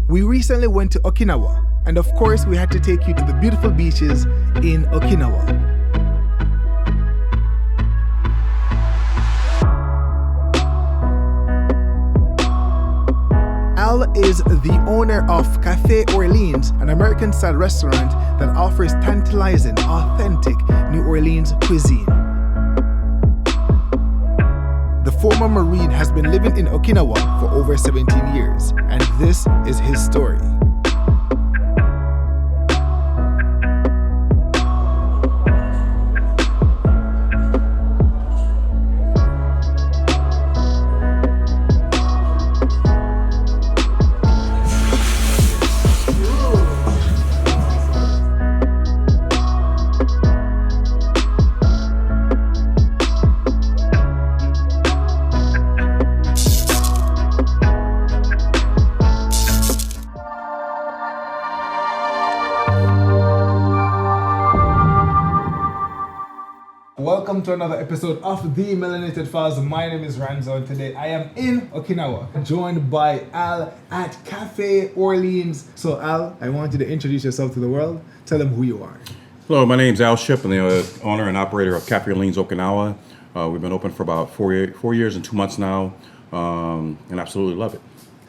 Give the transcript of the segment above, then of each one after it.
We recently went to Okinawa, and of course we had to take you to the beautiful beaches in Okinawa. Al is the owner of Café Orleans, an American-style restaurant that offers tantalizing, authentic New Orleans cuisine. The former Marine has been living in Okinawa for over 17 years, and this is his story. Welcome to another episode of the Melanated Files. My name is Ranzo, and today I am in Okinawa, joined by Al at Café Orleans. So Al, I want you to introduce yourself to the world. Tell them who you are. Hello, my name is Al Shipp. I'm the owner and operator of Café Orleans Okinawa. We've been open for about 4 years and 2 months now, and absolutely love it.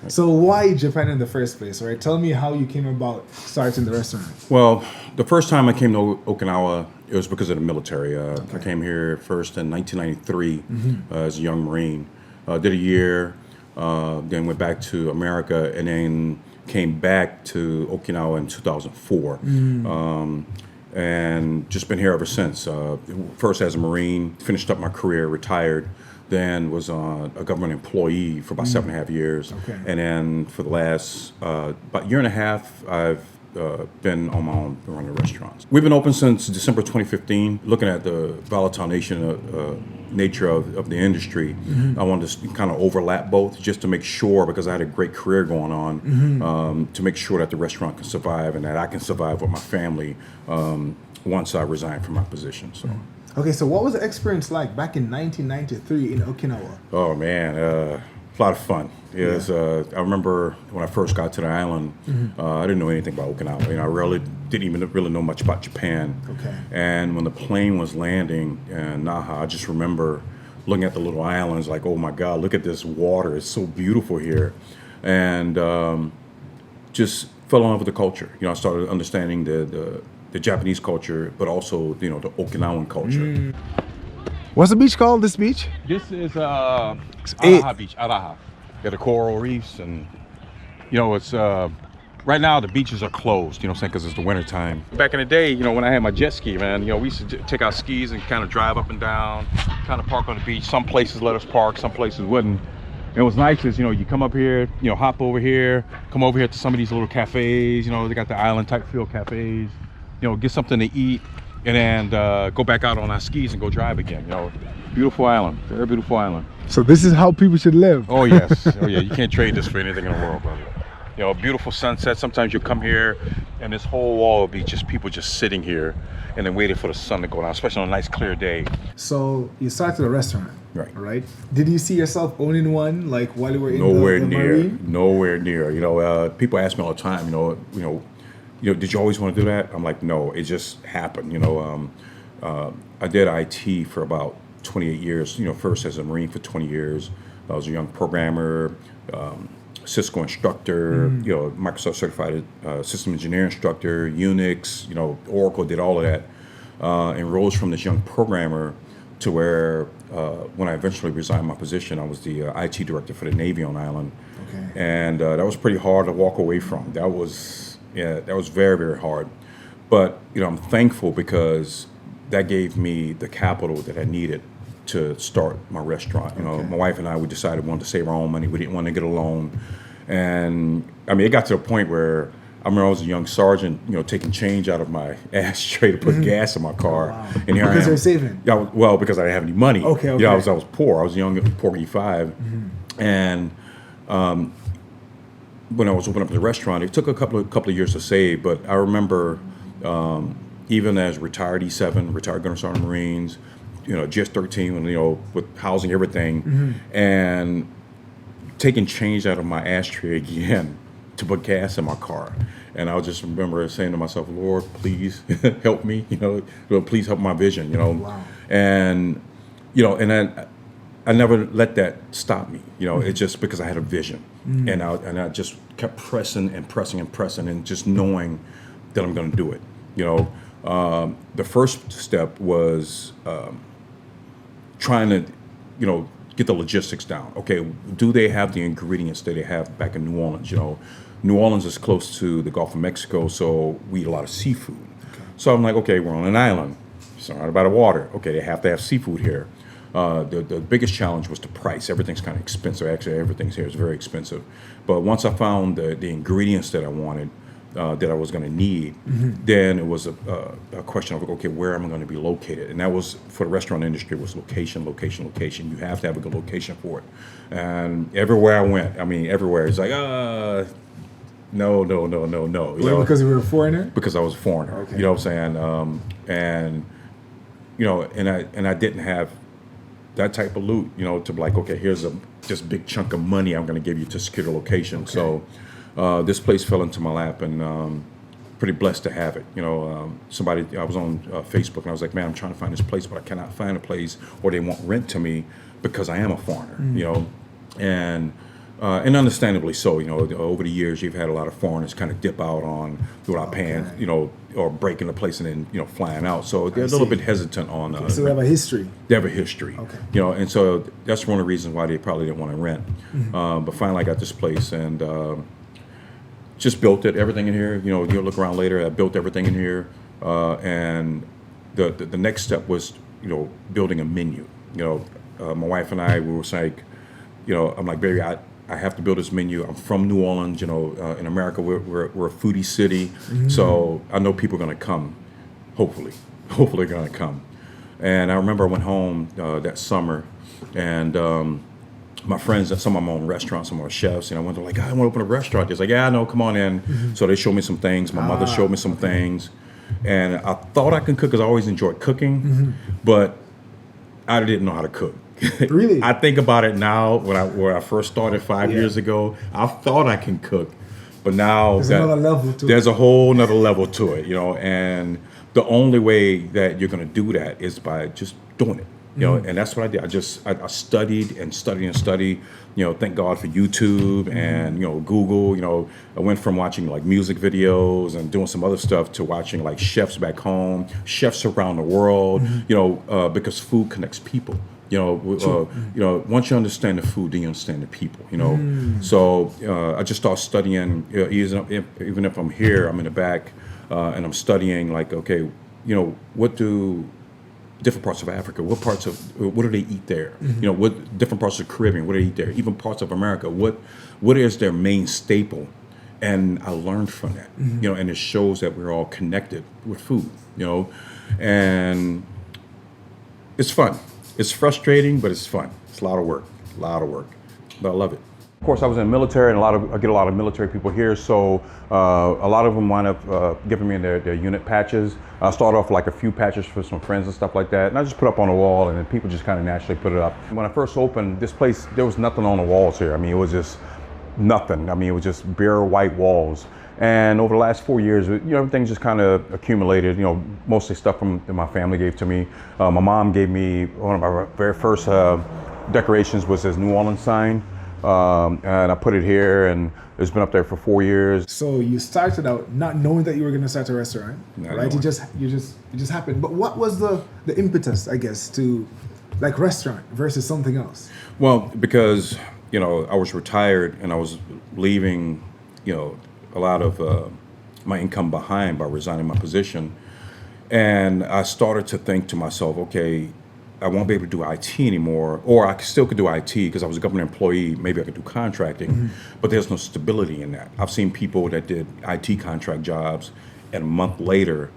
So why Japan in the first place, right? Tell me how you came about starting the restaurant. Well, the first time I came to Okinawa, it was because of the military. I came here first in 1993 as a young Marine. Did a year, then went back to America, and then came back to Okinawa in 2004. And just been here ever since. First as a Marine, finished up my career, retired. Then was a government employee for about 7.5 years. Okay. And then for the last about year and a half, I've been on my own running restaurants. We've been open since December 2015. Looking at the volatile nature of the industry, I wanted to kind of overlap both just to make sure, because I had a great career going on, to make sure that the restaurant can survive and that I can survive with my family once I resign from my position. So. Okay, so what was the experience like back in 1993 in Okinawa? Oh man, a lot of fun. I remember when I first got to the island, I didn't know anything about Okinawa. I didn't even really know much about Japan. Okay. And when the plane was landing in Naha, I just remember looking at the little islands like, oh my God, look at this water. It's so beautiful here. And just fell in love with the culture. I started understanding the Japanese culture, but also, the Okinawan culture. What's the beach called, this beach? This is Araha Beach, Araha. Got the coral reefs, and it's right now the beaches are closed, because it's the winter time. Back in the day, when I had my jet ski, man, we used to take our skis and kind of drive up and down, kind of park on the beach. Some places let us park, some places wouldn't. And what's nice is, you come up here, hop over here, come over here to some of these little cafes, they got the island type feel cafes, get something to eat, and then go back out on our skis and go drive again. Beautiful island, very beautiful island. So this is how people should live. Oh yes, oh yeah, you can't trade this for anything in the world, brother. Beautiful sunset. Sometimes you come here and this whole wall will be just people just sitting here and then waiting for the sun to go down, especially on a nice clear day. So you started a restaurant, right? Did you see yourself owning one, like while you were in Nowhere the near, Marine? Nowhere near. People ask me all the time, did you always want to do that? I'm like, no, it just happened. I did IT for about 28 years. First as a Marine for 20 years. I was a young programmer, Cisco instructor, Microsoft certified system engineer instructor, Unix, Oracle, did all of that, and rose from this young programmer to where when I eventually resigned my position, I was the IT director for the Navy on island. Okay. And that was pretty hard to walk away from. That was very, very hard. But, I'm thankful because that gave me the capital that I needed to start my restaurant. My wife and I, we decided we wanted to save our own money. We didn't want to get a loan. And it got to the point where I remember I was a young sergeant, taking change out of my ashtray to put gas in my car. Wow. And here because I am. you're saving? Yeah, well, because I didn't have any money. Okay. I was poor. I was young, Porky 5. And when I was opening up the restaurant, it took a couple of years to save. But I remember even as retired E7, retired Gunner Sergeant Marines, GS-13, with housing, everything, and taking change out of my ashtray again to put gas in my car. And I just remember saying to myself, Lord, please help me, Lord, please help my vision, Wow. And, and then I never let that stop me, It's just because I had a vision. And I just kept pressing and pressing and pressing and just knowing that I'm going to do it, The first step was trying to, get the logistics down. Okay, do they have the ingredients that they have back in New Orleans? New Orleans is close to the Gulf of Mexico, so we eat a lot of seafood. Okay. So I'm like, okay, we're on an island, surrounded by the water. Okay, they have to have seafood here. The biggest challenge was the price. Everything's kind of expensive. Actually, everything's here is very expensive. But once I found the ingredients that I wanted, that I was going to need, then it was a question of, okay, where am I going to be located? And that was, for the restaurant industry, was location, location, location. You have to have a good location for it. And everywhere I went, everywhere, it's like, no. Well, because you were a foreigner? Because I was a foreigner. Okay. You know what I'm saying? And I didn't have that type of loot, to be like, okay, here's this big chunk of money I'm going to give you to secure the location. Okay. So this place fell into my lap, and pretty blessed to have it. Somebody, I was on Facebook, and I was like, man, I'm trying to find this place, but I cannot find a place, or they won't rent to me because I am a foreigner, and understandably so. Over the years, you've had a lot of foreigners kind of dip out on without paying, or breaking the place and then flying out. So they're a little bit hesitant on. Okay, so they have a history. They have a history. Okay. And so that's one of the reasons why they probably didn't want to rent. But finally, I got this place and just built it. Everything in here. You'll look around later. I built everything in here, and the next step was building a menu. My wife and I, we were like, I'm like, baby, I have to build this menu. I'm from New Orleans. In America, we're a foodie city, so I know people are going to come. Hopefully they're going to come. And I remember I went home that summer, and my friends, some of them own restaurants, some are chefs, and I went to like, I want to open a restaurant. They're like, yeah, I know, come on in. So they showed me some things. My mother showed me some things, and I thought I could cook because I always enjoyed cooking, but I didn't know how to cook. Really? I think about it now. When I first started 5 years ago, I thought I can cook, but now there's another level to it. There's a whole nother level to it, And the only way that you're going to do that is by just doing it, And that's what I did. I studied and studied and studied. Thank God for YouTube and Google. I went from watching like music videos and doing some other stuff to watching like chefs back home, chefs around the world. Because food connects people. Once you understand the food, then you understand the people. So I just started studying. Even if I'm here, I'm in the back, and I'm studying. Like, okay, what do different parts of Africa? What do they eat there? What different parts of the Caribbean? What do they eat there? Even parts of America. What is their main staple? And I learned from that. And it shows that we're all connected with food. And it's fun. It's frustrating, but it's fun. It's a lot of work, but I love it. Of course, I was in the military, and I get a lot of military people here, so a lot of them wind up giving me their unit patches. I started off like a few patches for some friends and stuff like that, and I just put up on the wall, and then people just kind of naturally put it up. When I first opened this place, there was nothing on the walls here. It was just nothing. It was just bare white walls. And over the last 4 years, everything just kind of accumulated. Mostly stuff from that my family gave to me. My mom gave me one of my very first decorations was this New Orleans sign, and I put it here, and it's been up there for 4 years. So you started out not knowing that you were going to start a restaurant, right? It just happened. But what was the impetus, I guess, to like restaurant versus something else? Well, because I was retired and I was leaving, a lot of my income behind by resigning my position. And I started to think to myself, okay, I won't be able to do IT anymore, or I still could do IT because I was a government employee. Maybe I could do contracting, but there's no stability in that. I've seen people that did IT contract jobs, and a month later,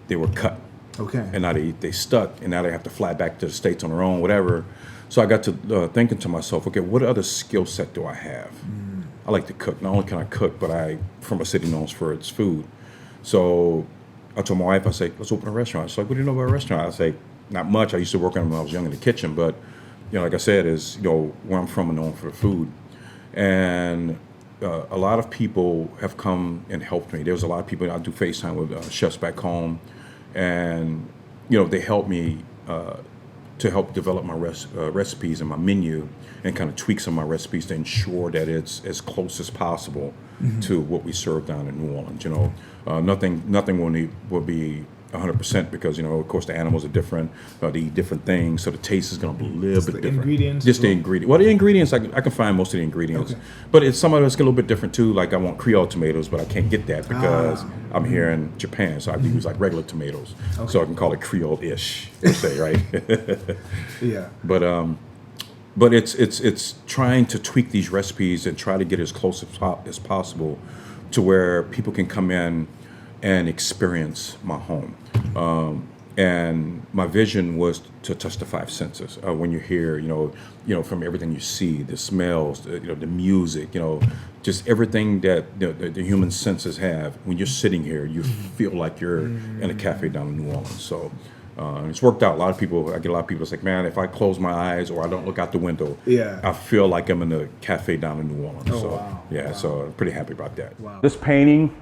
they were cut. Okay. And now they stuck, and now they have to fly back to the States on their own, whatever. So I got to thinking to myself, okay, what other skill set do I have? I like to cook. Not only can I cook, but I from a city known for its food. So I told my wife, I said, let's open a restaurant. She's like, what do you know about a restaurant? I say, not much. I used to work on it when I was young in the kitchen, but like I said, is where I'm from, I'm known for the food. And a lot of people have come and helped me. There's a lot of people, I do FaceTime with chefs back home, and they help me to help develop my recipes and my menu, and kind of tweak some of my recipes to ensure that it's as close as possible to what we serve down in New Orleans. Nothing will be 100% because of course the animals are different, they eat different things, so the taste is going to be a little bit different. Ingredients. Just the ingredients. Well, the ingredients I can find most of the ingredients, but some of it's a little bit different too. Like I want Creole tomatoes, but I can't get that because I'm here in Japan, so I have to use like regular tomatoes, so I can call it Creole-ish per se, right? Yeah. But it's trying to tweak these recipes and try to get as close as possible to where people can come in and experience my home. And my vision was to touch the five senses. When you're here, from everything you see, the smells, the music, just everything that the human senses have. When you're sitting here, you feel like you're in a cafe down in New Orleans. So it's worked out. I get a lot of people that's like, man, if I close my eyes or I don't look out the window, I feel like I'm in a cafe down in New Orleans. So I'm pretty happy about that. Wow. This painting,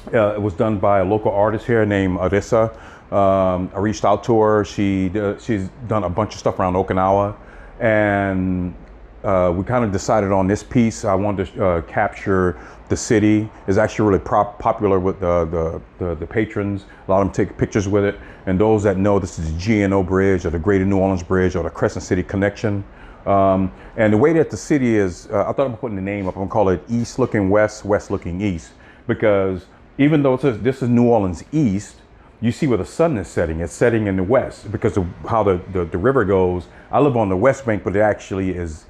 it was done by a local artist here named Arissa. I reached out to her. She's done a bunch of stuff around Okinawa, and we kind of decided on this piece. I wanted to capture the city. It's actually really popular with the patrons. A lot of them take pictures with it. And those that know, this is the GNO Bridge or the Greater New Orleans Bridge or the Crescent City Connection. And the way that the city is, I thought about putting the name up. I'm gonna call it East Looking West, West Looking East, because even though this is New Orleans East, you see where the sun is setting. It's setting in the west because of how the river goes. I live on the west bank, but it actually is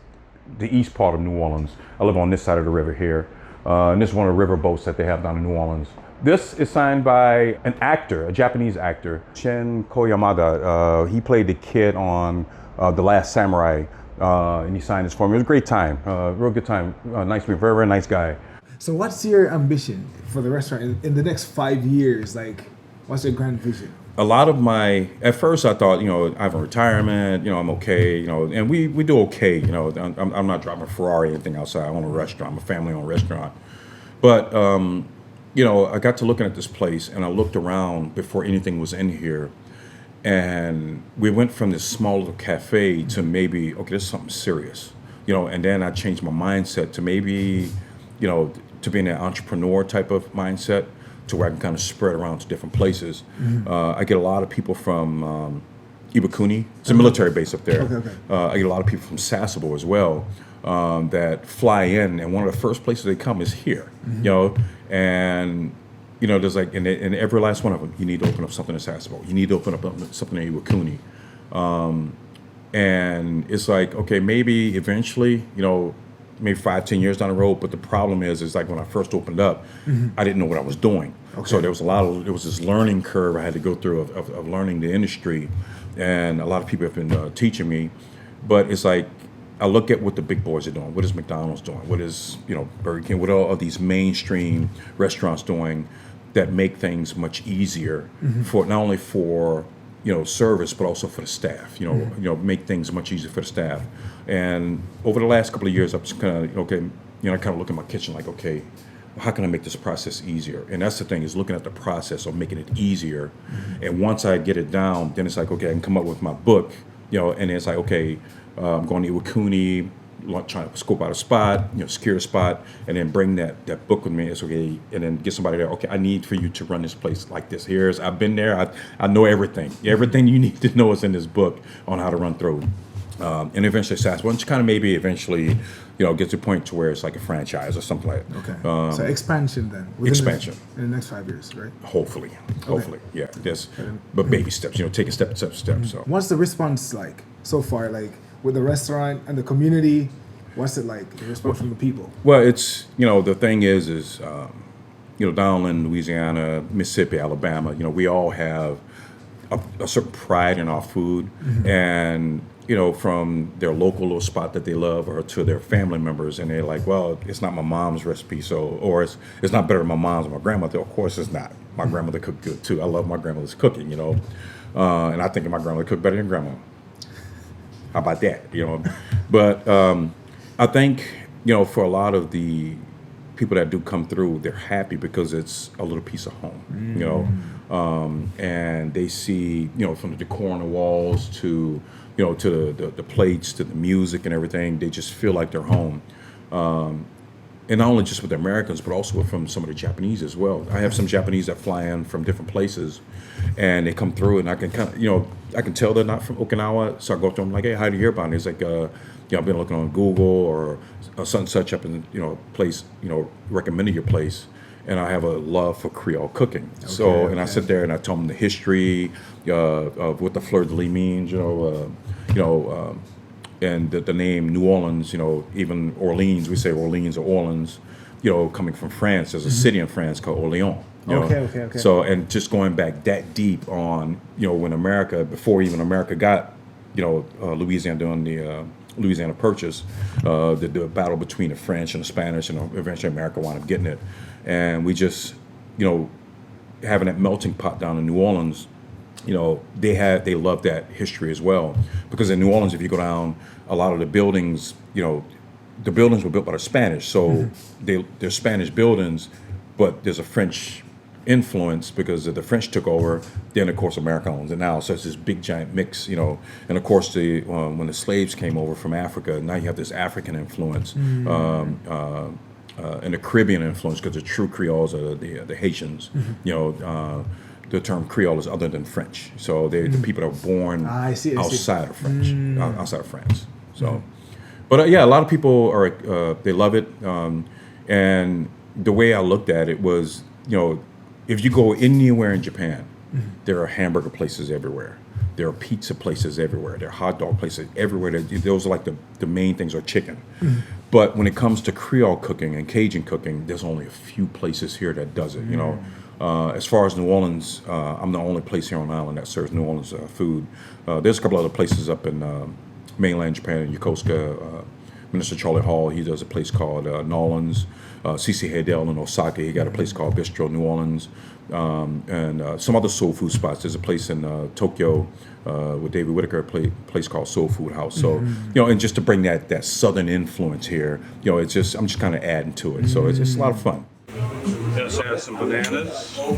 the east part of New Orleans. I live on this side of the river here. And this is one of the river boats that they have down in New Orleans. This is signed by an actor, a Japanese actor, Shin Koyamada. He played the kid on The Last Samurai, and he signed this for me. It was a great time, real good time. Nice, very, very nice guy. So what's your ambition for the restaurant in the next 5 years? Like, what's your grand vision? A lot of at first I thought, I have a retirement, I'm okay, and we do okay, I'm not driving a Ferrari or anything outside. I own a restaurant, I'm a family-owned restaurant. But, I got to looking at this place and I looked around before anything was in here, and we went from this small little cafe to maybe, okay, this is something serious, and then I changed my mindset to maybe, to being an entrepreneur type of mindset, to where I can kind of spread around to different places. I get a lot of people from Ibukuni. It's a military base up there. I get a lot of people from Sasebo as well that fly in, and one of the first places they come is here. And there's like, and every last one of them, you need to open up something in Sasebo. You need to open up something in Ibukuni. And it's like, okay, maybe eventually, maybe 5-10 years down the road, but the problem is like when I first opened up, I didn't know what I was doing. So there was this learning curve I had to go through of learning the industry, and a lot of people have been teaching me, but it's like I look at what the big boys are doing. What is McDonald's doing? What is Burger King? What are all these mainstream restaurants doing that make things much easier for not only for service, but also for the staff, make things much easier for the staff. And over the last couple of years, I've just kind of, I kind of look at my kitchen like, okay, how can I make this process easier? And that's the thing, is looking at the process of making it easier. And once I get it down, then it's like, okay, I can come up with my book, and it's like, okay, I'm going to Iwakuni, trying to scope out a spot, secure a spot, and then bring that book with me. It's okay, and then get somebody there. Okay, I need for you to run this place like this. I've been there. I know everything. Everything you need to know is in this book on how to run through. And eventually, once kind of maybe eventually, get to a point to where it's like a franchise or something like that. Okay. So expansion then. Expansion in the next 5 years, right? Hopefully, yeah. But baby steps. Take a step. So. What's the response like so far? Like with the restaurant and the community, what's it like? The response from the people? Well, it's the thing is down in Louisiana, Mississippi, Alabama, we all have a certain pride in our food, and from their local little spot that they love, or to their family members, and they're like, well, it's not my mom's recipe, or it's not better than my mom's or my grandmother. Of course it's not. My grandmother cooked good too. I love my grandmother's cooking, and I think my grandmother cooked better than grandma. How about that? But I think for a lot of the people that do come through, they're happy because it's a little piece of home, you know, and they see, you know, from the decor on the walls to, you know, to the plates, to the music and everything, they just feel like they're home. And not only just with the Americans, but also from some of the Japanese as well. I have some Japanese that fly in from different places, and they come through, and I can kind of, you know, I can tell they're not from Okinawa, so I go up to them like, hey, how do you hear about it? It's like, you know, I've been looking on Google or such and such up in, you know, place, you know, recommended your place, and I have a love for Creole cooking. So, and I sit there and I tell them the history of what the fleur-de-lis means, and the name New Orleans, you know, even Orleans, we say Orleans or Orleans, you know, coming from France. There's a city in France called Orléans. Okay. So, and just going back that deep on, you know, when America, before even America got, you know, Louisiana during the Louisiana Purchase, the battle between the French and the Spanish, and eventually America wound up getting it. And we just, you know, having that melting pot down in New Orleans, you know, they love that history as well. Because in New Orleans, if you go down, a lot of the buildings, you know, the buildings were built by the Spanish. So they're Spanish buildings, but there's a French influence because the French took over. Then, of course, America owns it now. So it's this big, giant mix, you know. And, of course, when the slaves came over from Africa, now you have this African influence and the Caribbean influence, because the true Creoles are the Haitians, you know. The term Creole is other than French, so the people that are born outside of French, outside of France. So, but yeah, a lot of people are they love it, and the way I looked at it was, you know, if you go anywhere in Japan, there are hamburger places everywhere, there are pizza places everywhere, there are hot dog places everywhere. Those are like the main things are chicken. But when it comes to Creole cooking and Cajun cooking, there's only a few places here that does it. You know. As far as New Orleans, I'm the only place here on the island that serves New Orleans food. There's a couple other places up in mainland Japan, Yokosuka. Minister Charlie Hall, he does a place called Nolans. C.C. Haydell in Osaka, he got a place called Bistro New Orleans. And some other soul food spots. There's a place in Tokyo with David Whitaker, a place called Soul Food House. So, you know, and just to bring that southern influence here, you know, I'm just kind of adding to it. So it's a lot of fun. Just add some bananas. Oh,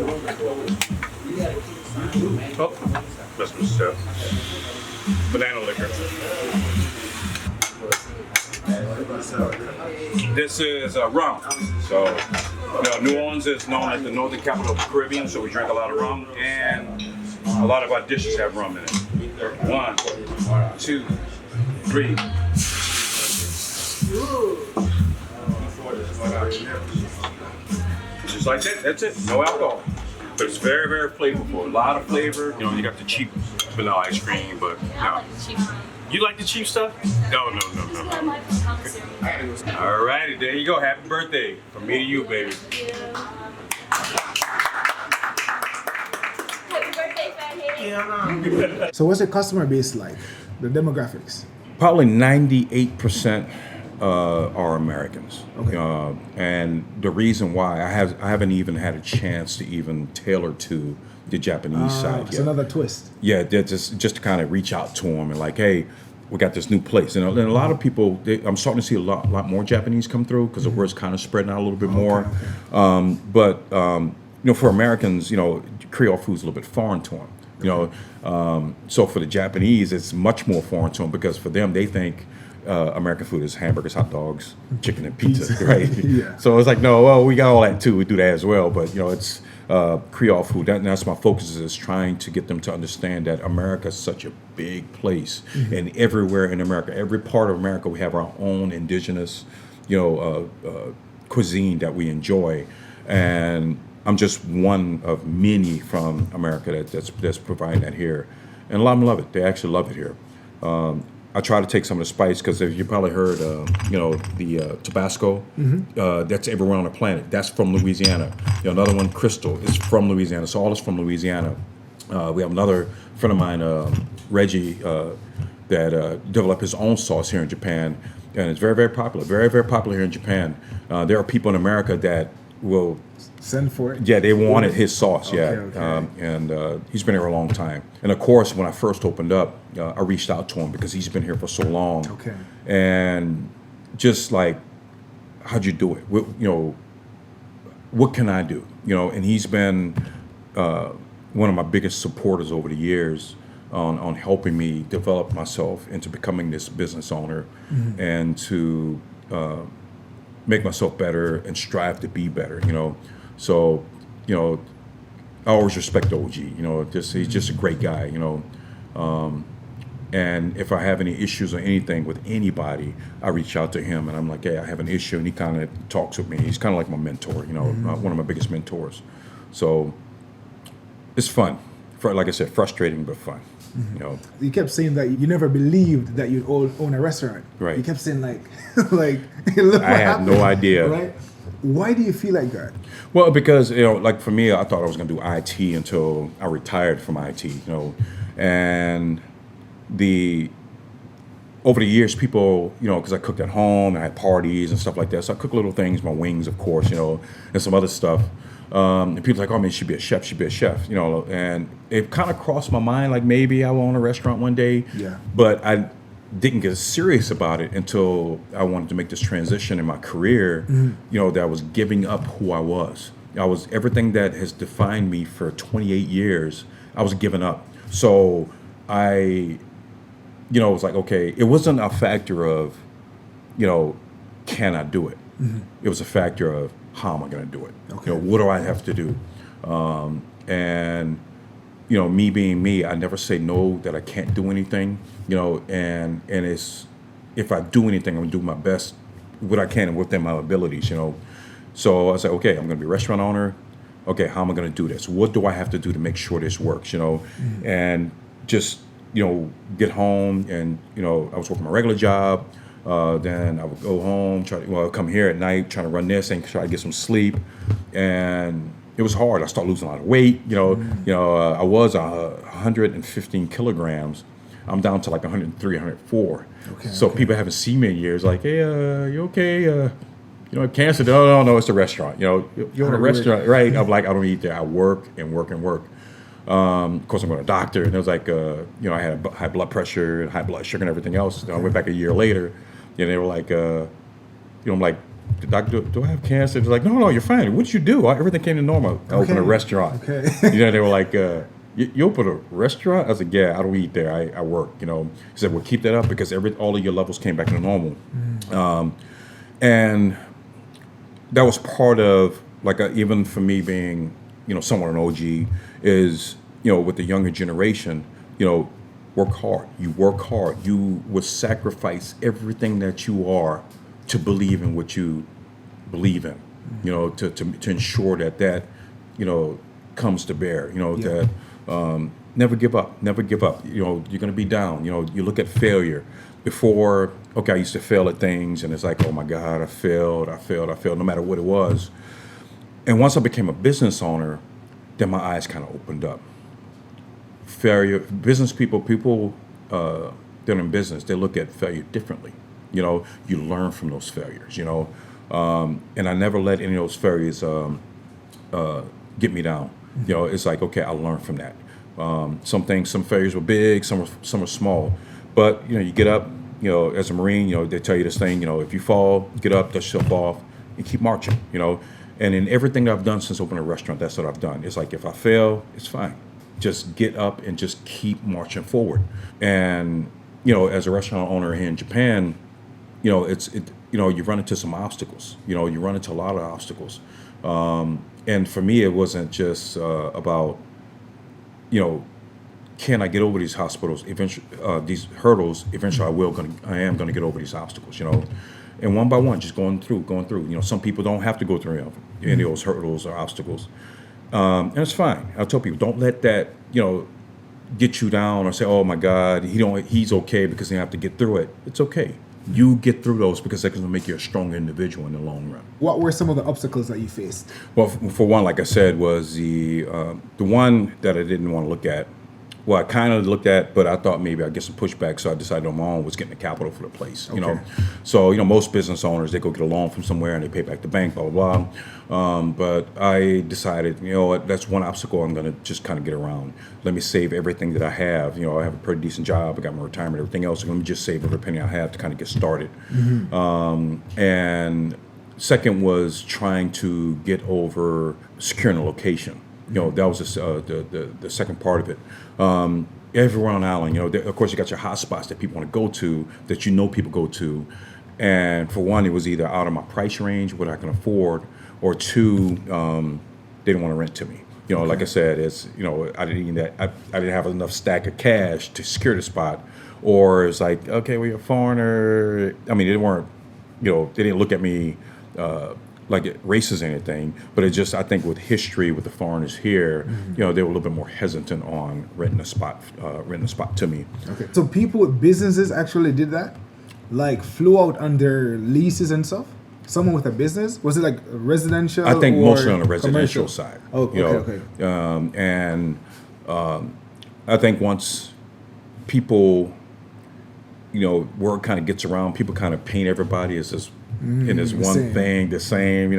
that's my stuff. Banana liquor. This is rum. So, you know, New Orleans is known as the northern capital of the Caribbean, so we drink a lot of rum, and a lot of our dishes have rum in it. 1, 2, 3. Just like that, that's it, no alcohol. But it's very, very flavorful, a lot of flavor. You know, you got the cheap vanilla ice cream, but no. You like the cheap stuff? No. All righty, there you go, happy birthday from me to you, baby. Happy birthday, Fatty. So what's your customer base like? The demographics? Probably 98% are Americans. Okay. And the reason why I haven't even had a chance to even tailor to the Japanese side It's yet. another twist. Yeah, they're just to kind of reach out to them and like, hey, we got this new place. And a lot of people, I'm starting to see a lot more Japanese come through because the word's kind of spreading out a little bit more. But you know, for Americans, you know, Creole food's a little bit foreign to them. You know, so for the Japanese, it's much more foreign to them because for them, they think American food is hamburgers, hot dogs, chicken, and pizza, right? Yeah. So it's like, no, well, we got all that too. We do that as well. But, you know, it's Creole food. That's my focus, is trying to get them to understand that America is such a big place. And everywhere in America, every part of America, we have our own indigenous, you know, cuisine that we enjoy. And I'm just one of many from America that's providing that here. And a lot of them love it. They actually love it here. I try to take some of the spice because you probably heard, you know, the Tabasco. That's everywhere on the planet. That's from Louisiana. You know, another one, Crystal, is from Louisiana. So all is from Louisiana. We have another friend of mine, Reggie, that developed his own sauce here in Japan, and it's very, very popular. Very, very popular here in Japan. There are people in America that will Send for it? Yeah, they wanted his sauce, yeah. Okay. And he's been here a long time. And of course, when I first opened up, I reached out to him because he's been here for so long. Okay. And just like, how'd you do it? You know, what can I do? And he's been one of my biggest supporters over the years on helping me develop myself into becoming this business owner and to make myself better and strive to be better, So, I always respect OG, he's just a great guy, and if I have any issues or anything with anybody, I reach out to him and I'm like, hey, I have an issue, and he kind of talks with me. He's kind of like my mentor, one of my biggest mentors. So it's fun. Like I said, frustrating but fun. You kept saying that you never believed that you'd own a restaurant. Right. You kept saying like I had no idea. Right. Why do you feel like that? Well, because like for me, I thought I was going to do IT until I retired from IT. And over the years, people, because I cooked at home, and I had parties and stuff like that. So I cook little things, my wings, of course, and some other stuff. And people like, oh man, you should be a chef, and it kind of crossed my mind, like maybe I will own a restaurant one day. Yeah. But I didn't get serious about it until I wanted to make this transition in my career, that I was giving up who I was. Everything that has defined me for 28 years, I was giving up. So I it was like, okay, it wasn't a factor of, can I do it? It was a factor of, how am I going to do it? Okay. What do I have to do? And, me being me, I never say no, that I can't do anything, and it's, if I do anything, I'm going to do my best, what I can and within my abilities, So I was like, okay, I'm going to be a restaurant owner. Okay, how am I going to do this? What do I have to do to make sure this works, And just, get home and, I was working my regular job. Then I would go home, come here at night, trying to run this and try to get some sleep. And it was hard. I started losing a lot of weight. I was 115 kilograms. I'm down to like 103, 104. So people haven't seen me in years. Like, hey, you okay? Cancer? No, it's the restaurant. You're in a restaurant, right? I'm like, I don't eat there. I work and work and work. Of course, I'm going to a doctor, and it was like, I had high blood pressure and high blood sugar and everything else. I went back a year later, and they were like, I'm like, the doctor, do I have cancer? They're like, no, you're fine. What did you do? Everything came to normal. I opened a restaurant. Okay. They were like, you open a restaurant? I was like, yeah, I don't eat there. I work. He said, well, keep that up because all of your levels came back to normal. And that was part of, like, even for me being, somewhat an OG, is, with the younger generation, work hard. You work hard. You would sacrifice everything that you are to believe in what you believe in, to ensure that comes to bear, that never give up. You're going to be down. You look at failure. Before, okay, I used to fail at things, and it's like, oh my God, I failed, no matter what it was. And once I became a business owner, then my eyes kind of opened up. Failure, business people that are in business, they look at failure differently. You learn from those failures, and I never let any of those failures get me down. It's like, okay, I learned from that. Some failures were big, some were small. But, you get up, as a Marine, they tell you this thing, if you fall, get up, dust yourself off, and keep marching, And in everything that I've done since opening a restaurant, that's what I've done. It's like, if I fail, it's fine. Just get up and just keep marching forward. And, as a restaurant owner here in Japan, you run into some obstacles. You run into a lot of obstacles. And for me, it wasn't just about, can I get over these these hurdles? Eventually, I am going to get over these obstacles. And one by one, just going through. Some people don't have to go through any of those hurdles or obstacles, and it's fine. I tell people, don't let that get you down or say, oh my God, he's okay because they have to get through it. It's okay. You get through those because they're going to make you a stronger individual in the long run. What were some of the obstacles that you faced? Well, for one, like I said, was the one that I didn't want to look at. Well, I kind of looked at, but I thought maybe I'd get some pushback, so I decided on my own was getting the capital for the place. So most business owners, they go get a loan from somewhere and they pay back the bank, blah blah blah. But I decided, that's one obstacle I'm going to just kind of get around. Let me save everything that I have. I have a pretty decent job. I got my retirement, everything else. So let me just save every penny I have to kind of get started. And Second was trying to get over securing a location. That was the second part of it. Everywhere on the island, of course, you got your hot spots that people want to go to, that people go to. And for one, it was either out of my price range, what I can afford, or two, they didn't want to rent to me. Like I said, it's I didn't have enough stack of cash to secure the spot, or it's like, okay, well, you're a foreigner. I mean, they weren't, they didn't look at me like racist or anything, but it just, I think with history with the foreigners here, they were a little bit more hesitant on renting a spot to me. Okay. So people with businesses actually did that, like flew out on their leases and stuff. Someone with a business, was it like residential? I think or mostly on the residential commercial side. Oh, okay. And I think once people, word kind of gets around, people kind of paint everybody as this in this one thing, the same,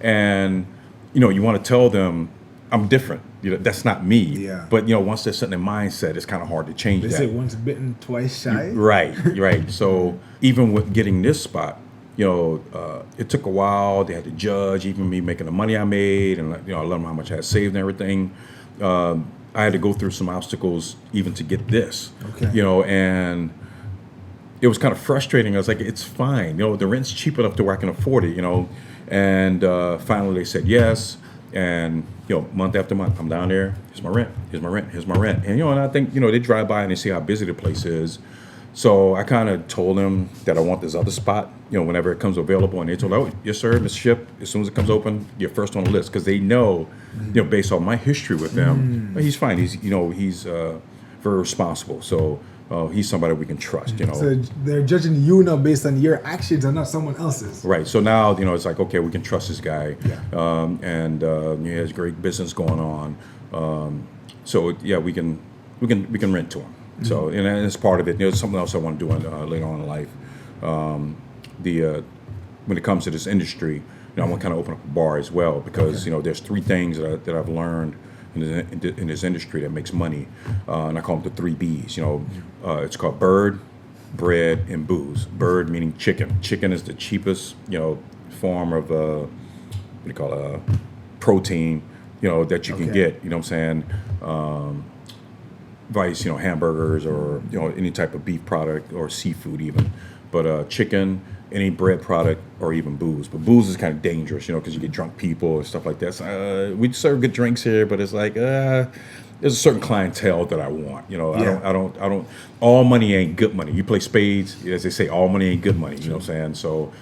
and you want to tell them I'm different. That's not me. Yeah. But once they're setting their mindset, it's kind of hard to change that. They say once bitten, twice shy. Right. So even with getting this spot, it took a while. They had to judge even me making the money I made, and I let them how much I had saved and everything. I had to go through some obstacles even to get this. Okay. And it was kind of frustrating. I was like, it's fine. The rent's cheap enough to where I can afford it. And finally they said yes. And month after month, I'm down there. Here's my rent. Here's my rent. Here's my rent. And and I think they drive by and they see how busy the place is. So I kind of told them that I want this other spot, whenever it comes available. And they told, oh, yes, sir, Mr. Shipp, as soon as it comes open, you're first on the list. Because they know, based on my history with them, he's fine. He's very responsible. So he's somebody we can trust, So they're judging you now based on your actions and not someone else's. Right. So now, it's like, okay, we can trust this guy. Yeah. And he has great business going on. So yeah, we can rent to him. So, and it's part of it. There's something else I want to do later on in life. When it comes to this industry, I want to kind of open up a bar as well, because there's three things that I've learned in this industry that makes money, and I call them the three B's. It's called bird, bread, and booze. Bird meaning chicken. Chicken is the cheapest form of protein that you can get. You know what I'm saying? Vice, hamburgers or any type of beef product or seafood even, but chicken, any bread product, or even booze. But booze is kind of dangerous, because you get drunk people and stuff like that. So, we serve good drinks here, but it's like there's a certain clientele that I want. I don't. All money ain't good money. You play spades, as they say, all money ain't good money. You know what I'm saying? So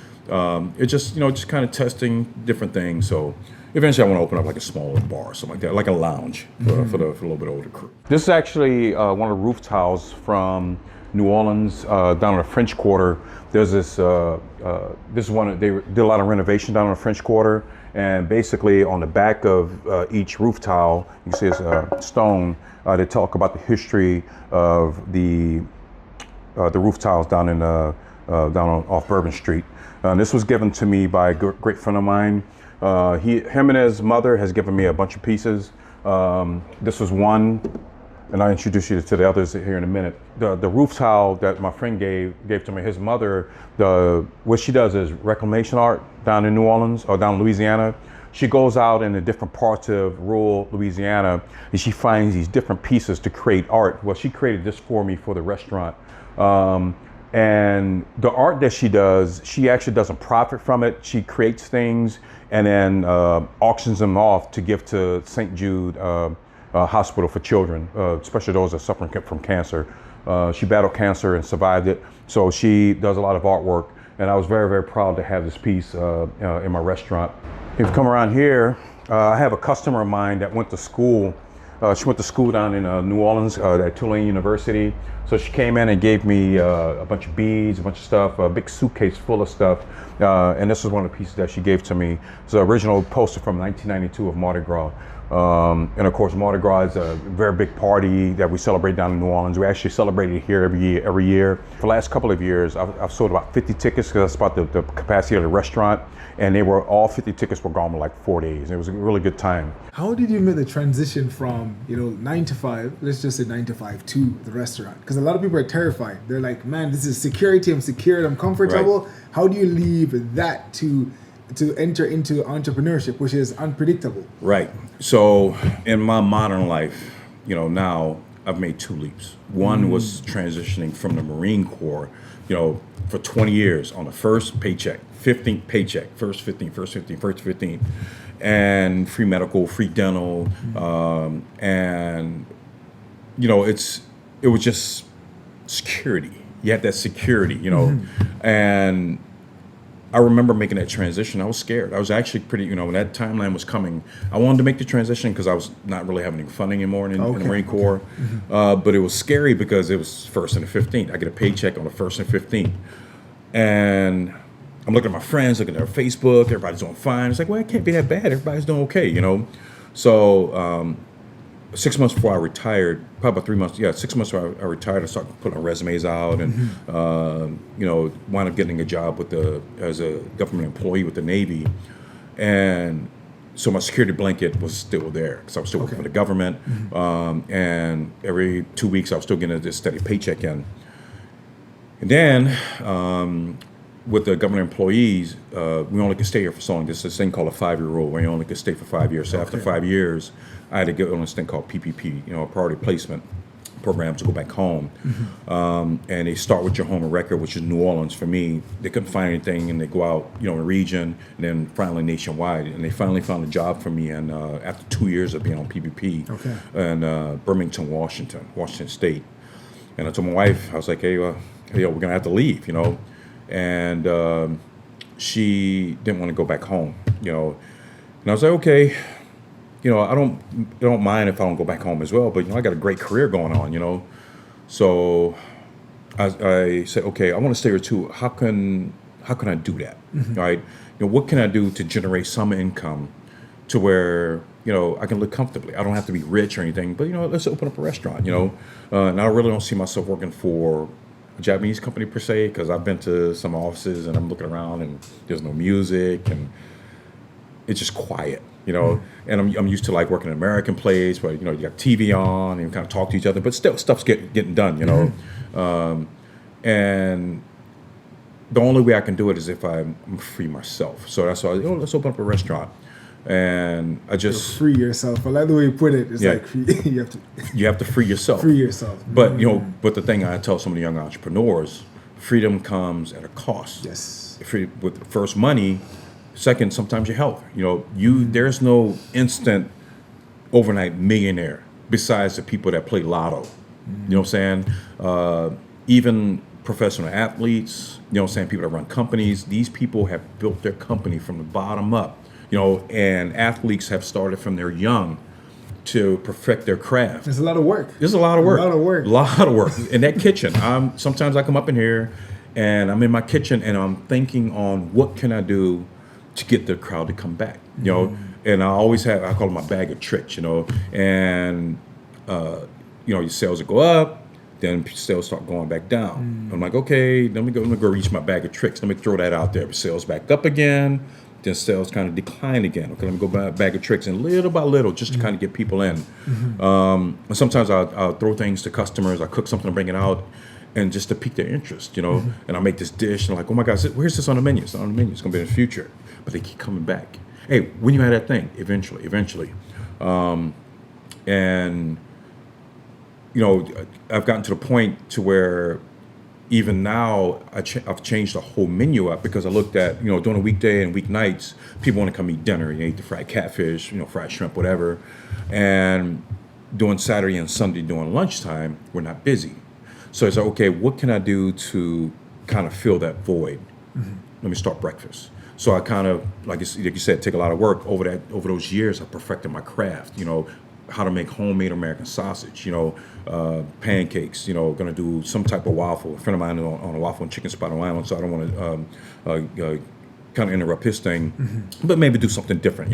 it's just just kind of testing different things. So. Eventually, I want to open up like a smaller bar or something like that, like a lounge for the little bit older crew. This is actually one of the roof tiles from New Orleans, down in the French Quarter. There's this. This is one. They did a lot of renovation down in the French Quarter, and basically on the back of each roof tile, you can see it's stone. They talk about the history of the roof tiles down in off Bourbon Street. This was given to me by a great friend of mine. Him and his mother has given me a bunch of pieces. This was one, and I'll introduce you to the others here in a minute. The roof tile that my friend gave to me, his mother, what she does is reclamation art down in New Orleans or down in Louisiana. She goes out in the different parts of rural Louisiana and she finds these different pieces to create art. Well, she created this for me for the restaurant. And the art that she does, she actually doesn't profit from it. She creates things and then auctions them off to give to St. Jude Hospital for Children, especially those that are suffering from cancer. She battled cancer and survived it. So she does a lot of artwork. And I was very, very proud to have this piece in my restaurant. If you come around here, I have a customer of mine that went to school. She went to school down in New Orleans at Tulane University. So she came in and gave me a bunch of beads, a bunch of stuff, a big suitcase full of stuff. And this is one of the pieces that she gave to me. It's an original poster from 1992 of Mardi Gras. And of course, Mardi Gras is a very big party that we celebrate down in New Orleans. We actually celebrate it here every year. For the last couple of years, I've sold about 50 tickets, because that's about the capacity of the restaurant. And all 50 tickets were gone in like 4 days. It was a really good time. How did you make the transition from, 9 to 5, let's just say 9 to 5, to the restaurant? Because a lot of people are terrified. They're like, man, this is security. I'm secured. I'm comfortable. Right. How do you leave that to to enter into entrepreneurship, which is unpredictable. Right. So in my modern life, now I've made two leaps. One was transitioning from the Marine Corps, for 20 years on the first paycheck, 15th paycheck, first 15th, and free medical, free dental, and it was just security. You had that security, and I remember making that transition. I was scared. I was actually pretty, when that timeline was coming, I wanted to make the transition because I was not really having any fun anymore in the Marine Corps. But it was scary because it was 1st and the 15th. I get a paycheck on the 1st and 15th. And I'm looking at my friends, looking at their Facebook, everybody's doing fine. It's like, well, it can't be that bad. Everybody's doing okay, So 6 months before I retired, probably about 3 months, 6 months before I retired, I started putting resumes out and, wound up getting a job as a government employee with the Navy. And so my security blanket was still there because I was still working for the government. And every 2 weeks I was still getting this steady paycheck in. And then with the government employees, we only could stay here for so long. There's this thing called a 5-year rule where you only could stay for 5 years. So after 5 years, I had to get on this thing called PPP, a priority placement program to go back home. And they start with your home of record, which is New Orleans for me. They couldn't find anything, and they go out, in the region, and then finally nationwide. And they finally found a job for me, and after 2 years of being on PPP, in Birmingham, Washington State. And I told my wife, I was like, hey, we're gonna have to leave, And she didn't want to go back home, And I was like, okay. I don't mind if I don't go back home as well, but I got a great career going on, So I said, okay, I want to stay here too. How can I do that, right? What can I do to generate some income to where I can live comfortably? I don't have to be rich or anything, but let's open up a restaurant, And I really don't see myself working for a Japanese company per se, because I've been to some offices and I'm looking around and there's no music and it's just quiet. And I'm used to like working in an American place where, you got TV on and you kind of talk to each other, but still stuff's getting done, And the only way I can do it is if I'm free myself. So that's why let's open up a restaurant. And I just free yourself. I like the way you put it. It's like you have to free yourself. Free yourself. But but the thing I tell some of the young entrepreneurs, freedom comes at a cost. Yes. With first money. Second, sometimes your health. There's no instant overnight millionaire besides the people that play lotto. You know what I'm saying? Even professional athletes, people that run companies, these people have built their company from the bottom up. And athletes have started from their young to perfect their craft. There's a lot of work. There's a lot of work. A lot of work. A lot of work. In that kitchen, sometimes I come up in here and I'm in my kitchen and I'm thinking on what can I do to get the crowd to come back, and I always I call it my bag of tricks, and your sales will go up, then sales start going back down. I'm like, okay, let me go reach my bag of tricks. Let me throw that out there. Sales back up again, then sales kind of decline again. Okay, let me go buy a bag of tricks, and little by little, just to kind of get people in. And sometimes I'll throw things to customers. I cook something and bring it out, and just to pique their interest, And I make this dish, and I'm like, oh my God, where's this on the menu? It's not on the menu. It's gonna be in the future. But they keep coming back. Hey, when you had that thing, eventually. And I've gotten to the point to where even now I've changed the whole menu up because I looked at, during a weekday and weeknights, people want to come eat dinner. You eat the fried catfish, fried shrimp, whatever. And during Saturday and Sunday during lunchtime, we're not busy. So it's like, okay, what can I do to kind of fill that void? Let me start breakfast. So I kind of, like you said, take a lot of work over those years. I perfected my craft, how to make homemade American sausage, pancakes, going to do some type of waffle. A friend of mine is on a waffle and chicken spot on Island, so I don't want to kind of interrupt his thing, but maybe do something different,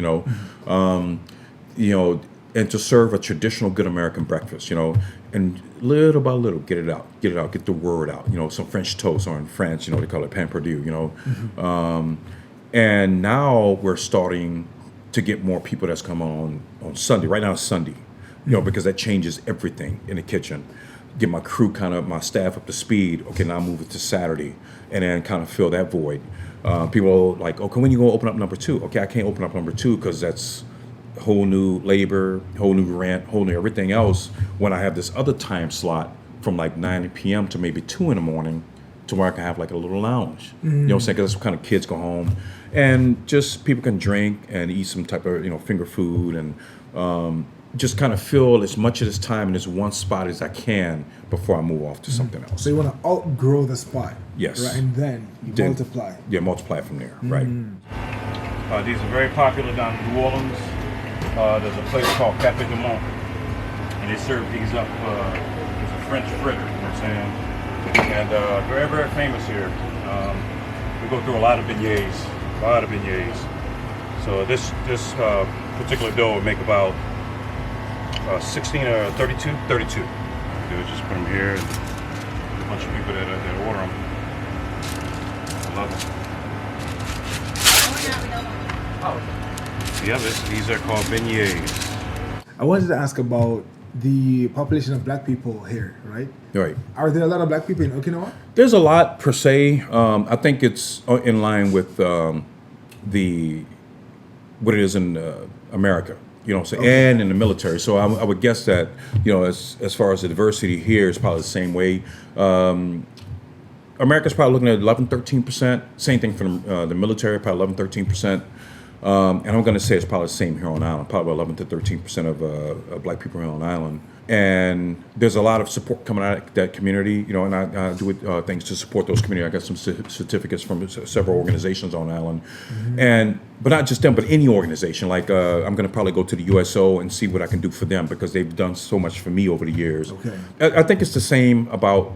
and to serve a traditional good American breakfast, and little by little get it out, get the word out, some French toast, or in France, they call it pain perdu, and now we're starting to get more people that's come on Sunday. Right now it's Sunday, because that changes everything in the kitchen. get my crew my staff up to speed. Okay, now move it to Saturday, and then kind of fill that void. People are like, okay, when you gonna open up number 2? Okay, I can't open up number 2 because that's whole new labor, whole new rent, whole new everything else. When I have this other time slot from like 9 p.m. to maybe 2 in the morning, to where I can have like a little lounge. You know what I'm saying? Because that's kind of kids go home, and just people can drink and eat some type of finger food and. Just kind of fill as much of this time in this one spot as I can before I move off to something else. So you want to outgrow the spot. Yes. Right, and then you multiply. Yeah, multiply from there, right. These are very popular down in New Orleans. There's a place called Cafe du Monde, and they serve these up as a French fritter, you know what I'm saying? And very, very famous here. We go through a lot of beignets. So this particular dough would make about 16 or 32? 32. They'll just put them here, and a bunch of people that order them. I love them. Yeah, these are called beignets. I wanted to ask about the population of black people here, right? Right. Are there a lot of black people in Okinawa? There's a lot per se. I think it's in line with what it is in America. You know what I'm saying, and in the military. So I would guess that, as far as the diversity here is probably the same way. America's probably looking at 11-13%. Same thing for the military, probably 11-13%. And I'm going to say it's probably the same here on island, probably 11 to 13% of black people here on island. And there's a lot of support coming out of that community, and I do things to support those communities. I got some certificates from several organizations on island, but not just them, but any organization. Like I'm going to probably go to the USO and see what I can do for them because they've done so much for me over the years. Okay. I think it's the same about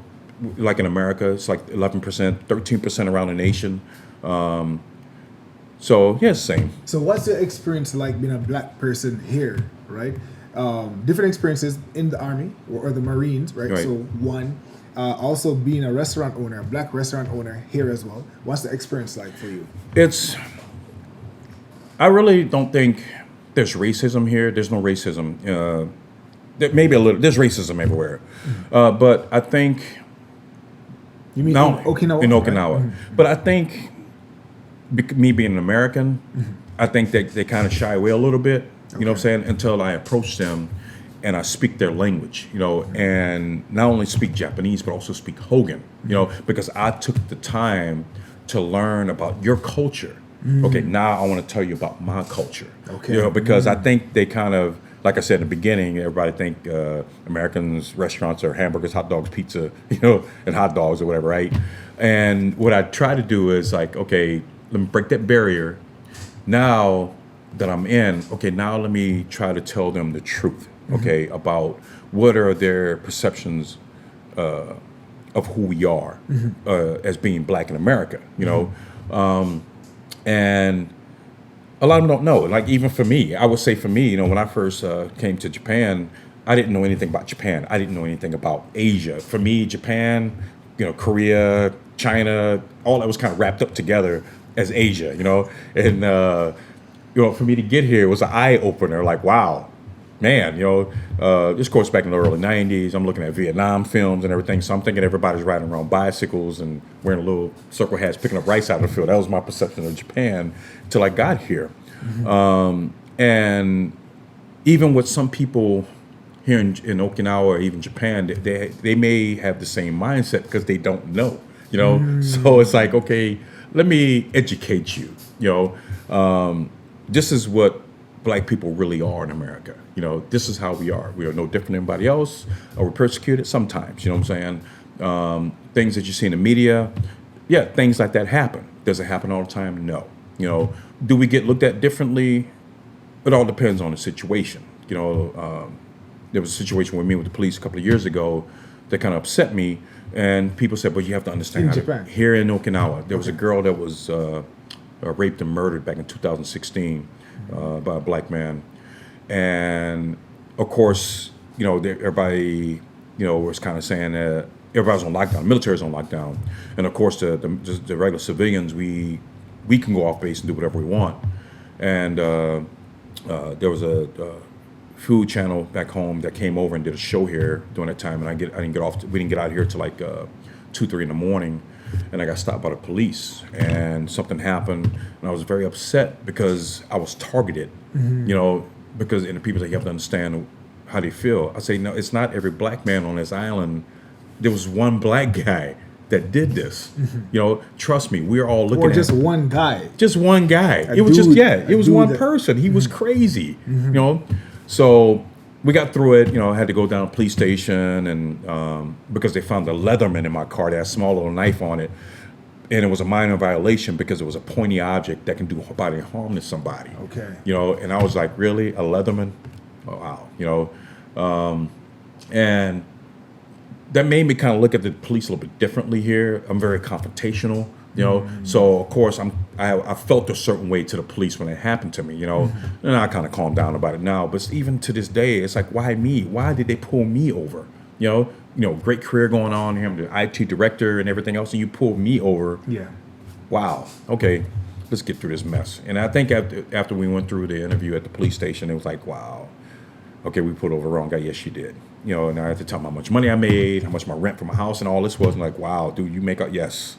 like in America. It's like 11%, 13% around the nation. So yeah, it's the same. So what's your experience like being a black person here, right? Different experiences in the Army or the Marines, right? Right. So one, also being a restaurant owner, a black restaurant owner here as well. What's the experience like for you? I really don't think there's racism here. There's no racism. There maybe a little. There's racism everywhere, but I think. You mean in Okinawa? In Okinawa, right? But I think me being an American, I think they kind of shy away a little bit. You know what I'm saying? Until I approach them and I speak their language, and not only speak Japanese, but also speak Hogan, because I took the time to learn about your culture. Okay, now I want to tell you about my culture. Okay. Because I think they kind of, like I said in the beginning, everybody think Americans' restaurants are hamburgers, hot dogs, pizza, and hot dogs or whatever, right? And what I try to do is like, okay, let me break that barrier. Now that I'm in, okay, now let me try to tell them the truth, okay, about what are their perceptions of who we are as being black in America, and a lot of them don't know. Like even for me, I would say for me, when I first came to Japan, I didn't know anything about Japan. I didn't know anything about Asia. For me, Japan, Korea, China, all that was kind of wrapped up together as Asia, and for me to get here was an eye opener. Like, wow, man, this course back in the early '90s. I'm looking at Vietnam films and everything, so I'm thinking everybody's riding around bicycles and wearing little circle hats, picking up rice out of the field. That was my perception of Japan till I got here. And even with some people here in Okinawa or even Japan, they may have the same mindset because they don't know. So it's like, okay, let me educate you. This is what black people really are in America. This is how we are. We are no different than anybody else. We're persecuted sometimes. You know what I'm saying? Things that you see in the media, yeah, things like that happen. Does it happen all the time? No. Do we get looked at differently? It all depends on the situation. There was a situation with me with the police a couple of years ago that kind of upset me, and people said, "But you have to understand." In Japan. Here in Okinawa, there was a girl that was raped and murdered back in 2016 by a black man, and of course, everybody, was kind of saying that everybody's on lockdown, the military's on lockdown, and of course the regular civilians, we can go off base and do whatever we want, and there was a food channel back home that came over and did a show here during that time, and we didn't get out here till like 2-3 in the morning, and I got stopped by the police, and something happened, and I was very upset because I was targeted, you know, because and the people say you have to understand how they feel. I say no, it's not every black man on this island. There was one black guy that did this. You know, trust me, we're all looking Or at just one guy. just one guy. A It was just dude- it a was dude one that- person. He was crazy, you know. So we got through it. You know, I had to go down to the police station, and because they found a Leatherman in my car that had a small little knife on it, and it was a minor violation because it was a pointy object that can do bodily harm to somebody. Okay. You know, and I was like, really, a Leatherman? Oh, wow. You know, and that made me kind of look at the police a little bit differently here. I'm very confrontational, you know. So of course I felt a certain way to the police when it happened to me, you know. And I kind of calmed down about it now. But even to this day, it's like, why me? Why did they pull me over? You know, great career going on here. I'm the IT director and everything else, and you pulled me over. Yeah. Wow. Okay, let's get through this mess. And I think after we went through the interview at the police station, it was like, wow. Okay, we pulled over the wrong guy. Yes, you did. You know, and I had to tell them how much money I made, how much my rent for my house, and all this was. And like, wow, dude, you make up. Yes.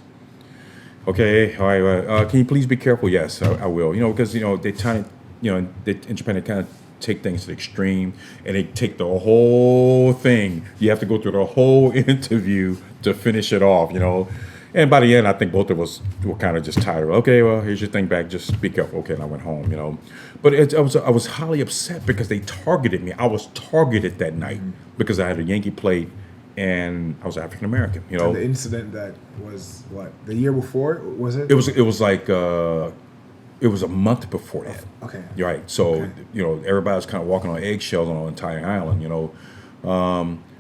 Okay, all right. Can you please be careful? Yes, I will. You know, because you know they kind of, you know, in Japan they kind of take things to the extreme, and they take the whole thing. You have to go through the whole interview to finish it off. You know. And by the end, I think both of us were kind of just tired. Okay, well, here's your thing back. Just be careful. Okay, and I went home, you know. But I was highly upset because they targeted me. I was targeted that night because I had a Yankee plate and I was African American, you know. And the incident that was what, the year before, was it? It was like it was a month before that. Okay. You're right. So Okay. you know, everybody was kind of walking on eggshells on the entire island, you know.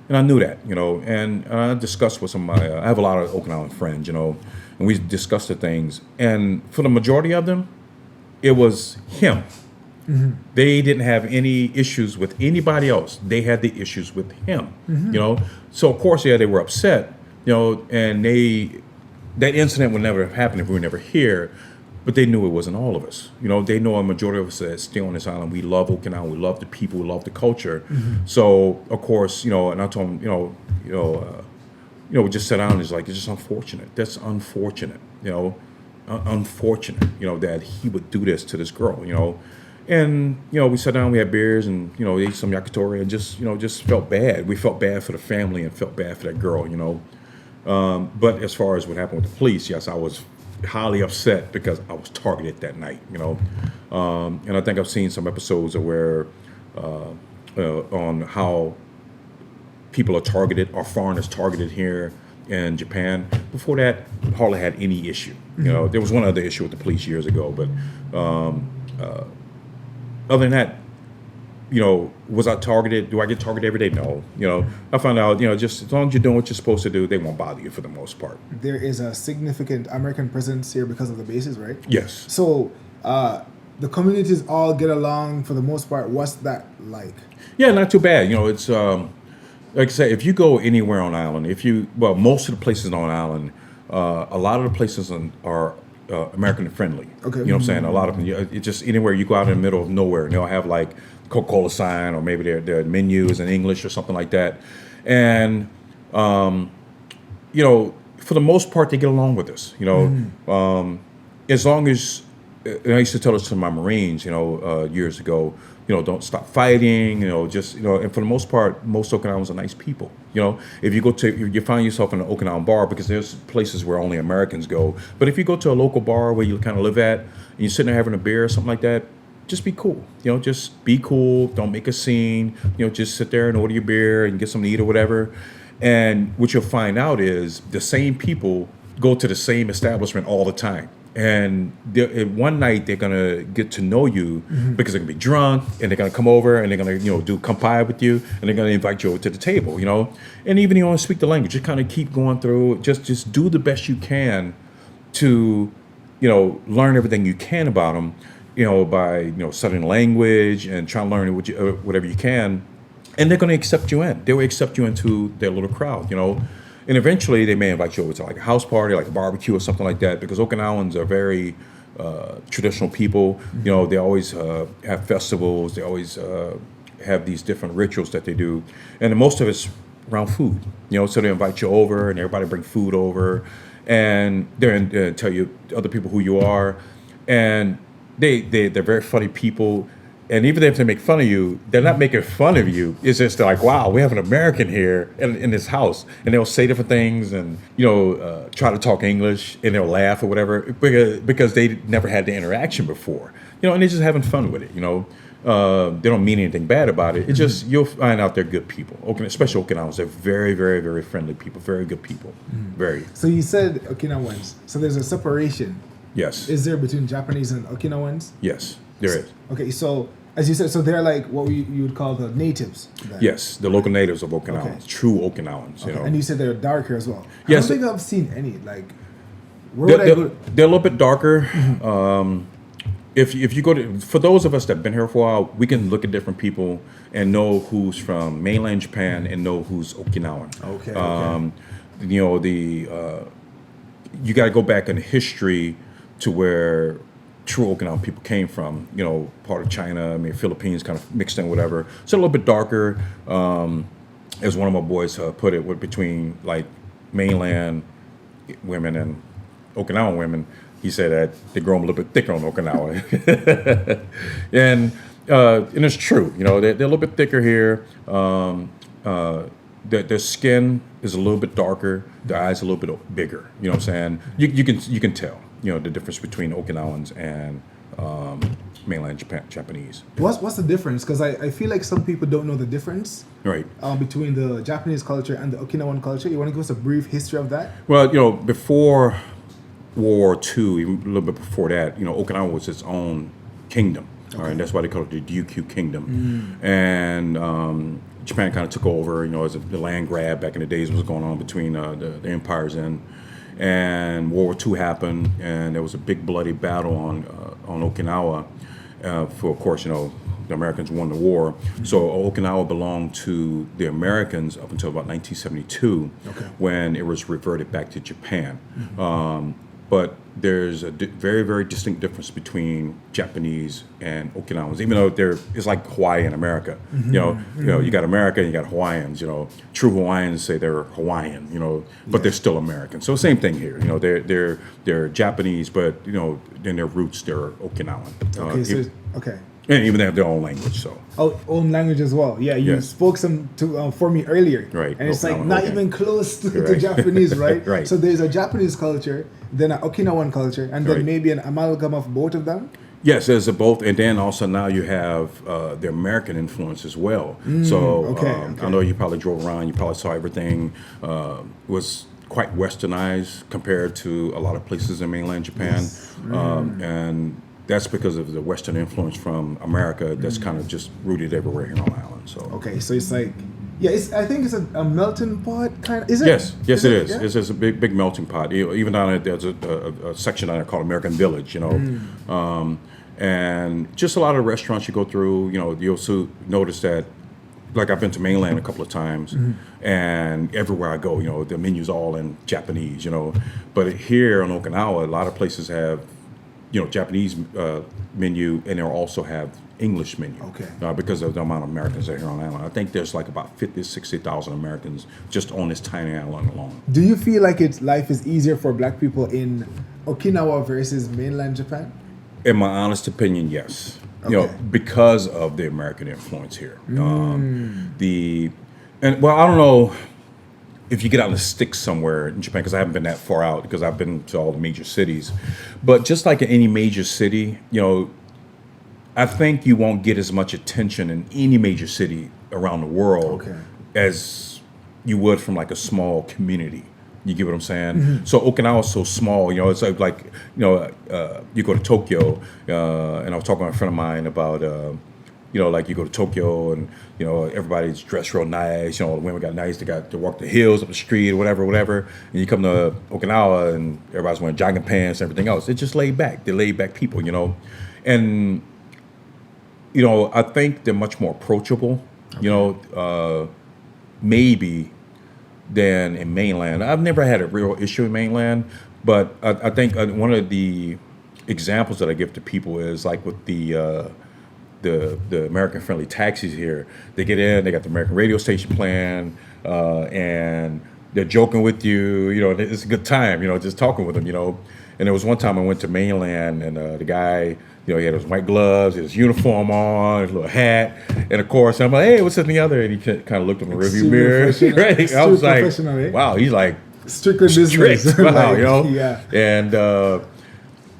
And I knew that, you know, and I discussed with some of my, I have a lot of Okinawan friends, you know, and we discussed the things. And for the majority of them, it was him. They didn't have any issues with anybody else. They had the issues with him, you know. So, of course, yeah, they were upset, you know, and that incident would never have happened if we were never here. But they knew it wasn't all of us. You know, they know a majority of us that stay on this island. We love Okinawa. We love the people. We love the culture. So, of course, you know, and I told them, you know, we just sat down and it's like, it's just unfortunate. That's unfortunate, you know, unfortunate, you know, that he would do this to this girl, you know. And, you know, we sat down, we had beers and, you know, ate some yakitori and just, you know, just felt bad. We felt bad for the family and felt bad for that girl, you know. But as far as what happened with the police, yes, I was highly upset because I was targeted that night, you know. And I think I've seen some episodes of where on how people are targeted or foreigners targeted here in Japan. Before that, hardly had any issue. You know, there was one other issue with the police years ago, but other than that, you know, was I targeted? Do I get targeted every day? No. You know, I found out, you know, just as long as you're doing what you're supposed to do, they won't bother you for the most part. There is a significant American presence here because of the bases, right? Yes. So the communities all get along for the most part. What's that like? Yeah, not too bad. You know, it's like I say, if you go anywhere on island, most of the places on island, a lot of the places are American friendly. Okay. You know what I'm saying? A lot of them, it's just anywhere you go out in the middle of nowhere, and they'll have like Coca-Cola sign, or maybe their menu is in English or something like that. And, you know, for the most part, they get along with us, you know. As long as, and I used to tell this to my Marines, you know, years ago, you know, don't stop fighting, you know, just, you know, and for the most part, most Okinawans are nice people. You know, if you go to, you find yourself in an Okinawan bar, because there's places where only Americans go. But if you go to a local bar where you kind of live at, and you're sitting there having a beer or something like that, just be cool. You know, just be cool. Don't make a scene. You know, just sit there and order your beer and get something to eat or whatever. And what you'll find out is the same people go to the same establishment all the time. And one night they're gonna get to know you because they're gonna be drunk, and they're gonna come over and they're gonna, you know, do kampai with you, and they're gonna invite you over to the table, you know. And even if you don't speak the language, just kind of keep going through. Just do the best you can to, you know, learn everything you can about them, you know, by, you know, studying language and trying to learn whatever you can, and they're gonna accept you in. They will accept you into their little crowd, you know. And eventually they may invite you over to like a house party, like a barbecue or something like that, because Okinawans are very traditional people. You know, they always have festivals. They always have these different rituals that they do, and most of it's around food. So they invite you over, and everybody bring food over, and they're tell you other people who you are, and they're very funny people. And even if they make fun of you, they're not making fun of you. It's just like, wow, we have an American here in this house. And they'll say different things and, try to talk English, and they'll laugh or whatever because they never had the interaction before. And they're just having fun with it, They don't mean anything bad about it. It's just, you'll find out they're good people. Especially Okinawans, they're very, very, very friendly people, very good people. Very. So you said Okinawans. So there's a separation. Yes. Is there between Japanese and Okinawans? Yes, there is. Okay, so as you said, so they're like what you would call the natives. Then. Yes, the local natives of Okinawa, Okay. true Okinawans. Okay. And you said they're darker as well. Yes. I don't think I've seen any. Like, where would I go? They're a little bit darker. If you go to, for those of us that've been here for a while, we can look at different people and know who's from mainland Japan and know who's Okinawan. Okay. You got to go back in history to where true Okinawan people came from. Part of China, Philippines, kind of mixed in, whatever. So a little bit darker. As one of my boys put it, between like mainland women and Okinawan women. He said that they grow them a little bit thicker on Okinawa, and it's true. They're a little bit thicker here. Their skin is a little bit darker. Their eyes a little bit bigger. You know what I'm saying? You can tell. The difference between Okinawans and mainland Japanese. What's the difference? Because I feel like some people don't know the difference. Right. Between the Japanese culture and the Okinawan culture. You want to give us a brief history of that? Well, before World War II, even a little bit before that, Okinawa was its own kingdom. Okay. All right, that's why they call it the Ryukyu Kingdom. And Japan kind of took over, as the land grab back in the days was going on between the empires and World War II happened, and there was a big bloody battle on Okinawa. For, of course, the Americans won the war. So Okinawa belonged to the Americans up until about 1972, when it was reverted back to Japan. But there's a very, very distinct difference between Japanese and Okinawans, even though it's like Hawaii and America. You got America and you got Hawaiians. True Hawaiians say they're Hawaiian. But they're still American. So same thing here. They're Japanese, but in their roots they're Okinawan. Okay. And even they have their own language. So. Oh, own language as well. Yeah, you spoke some for me earlier. Right. And it's like not even close to Japanese, right? Right. So there's a Japanese culture, then an Okinawan culture, and then maybe an amalgam of both of them. Yes, there's both, and then also now you have the American influence as well. So I know you probably drove around, you probably saw everything was quite westernized compared to a lot of places in mainland Japan, and that's because of the Western influence from America that's kind of just rooted everywhere here on the island. So so it's like, I think it's a melting pot kind of. Is it? Yes, it is. Yeah? It's a big melting pot. Even down there, there's a section down there called American Village. And just a lot of restaurants you go through. You'll also notice that. Like I've been to mainland a couple of times, and everywhere I go, the menu's all in Japanese. But here on Okinawa, a lot of places have Japanese menu, and they'll also have English menu. Because of the amount of Americans that are here on the island. I think there's like about 50,000 to 60,000 Americans just on this tiny island alone. Do you feel like life is easier for Black people in Okinawa versus mainland Japan? In my honest opinion, yes. Because of the American influence here. I don't know if you get out in the sticks somewhere in Japan, because I haven't been that far out, because I've been to all the major cities. But just like in any major city, I think you won't get as much attention in any major city around the world as you would from like a small community. You get what I'm saying? So Okinawa is so small, it's like you go to Tokyo, and I was talking to a friend of mine about, like you go to Tokyo and, everybody's dressed real nice, the women got nice, they walk the hills up the street or whatever. And you come to Okinawa and everybody's wearing jogging pants and everything else. It's just laid back. They're laid back people, And, I think they're much more approachable, maybe than in mainland. I've never had a real issue in mainland, but I think one of the examples that I give to people is like with the the American friendly taxis here. They get in, they got the American radio station playing, and they're joking with you. You know, it's a good time. You know, just talking with them. You know, and there was one time I went to mainland, and the guy, you know, he had his white gloves, his uniform on, his little hat, and of course I'm like, hey, what's this and the other? And he kind of looked in the rearview mirror. Right? I was like, wow, he's like strictly business. Wow, you know, yeah.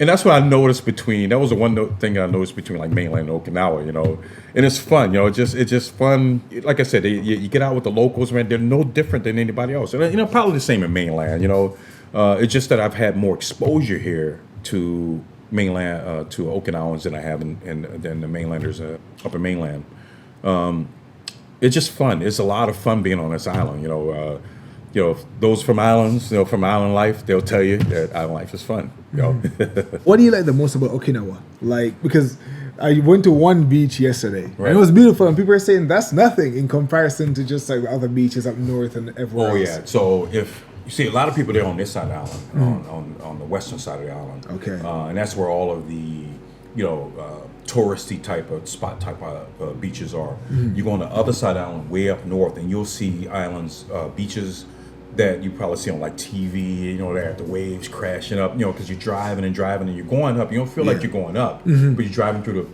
And that's what I noticed between. That was the one thing I noticed between like mainland and Okinawa, you know. And it's fun, you know. It's just fun. Like I said, you get out with the locals, man. They're no different than anybody else, and you know, probably the same in mainland. You know, it's just that I've had more exposure here to mainland, to Okinawans than I have than the mainlanders up in mainland. It's just fun. It's a lot of fun being on this island, you know. You know, those from islands, you know, from island life, they'll tell you that island life is fun. You know? What do you like the most about Okinawa? Like, because I went to one beach yesterday, right. and it was beautiful, and people are saying that's nothing in comparison to just like the other beaches up north and everywhere else. Yeah. So if you see a lot of people there on this side of the island, on the western side of the island, Okay. And that's where all of the, you know, touristy type of beaches are. You go on the other side of the island, way up north, and you'll see islands, beaches that you probably see on like TV, you know, they have the waves crashing up, you know, because you're driving and you're going up. You don't feel like you're going up, but you're driving through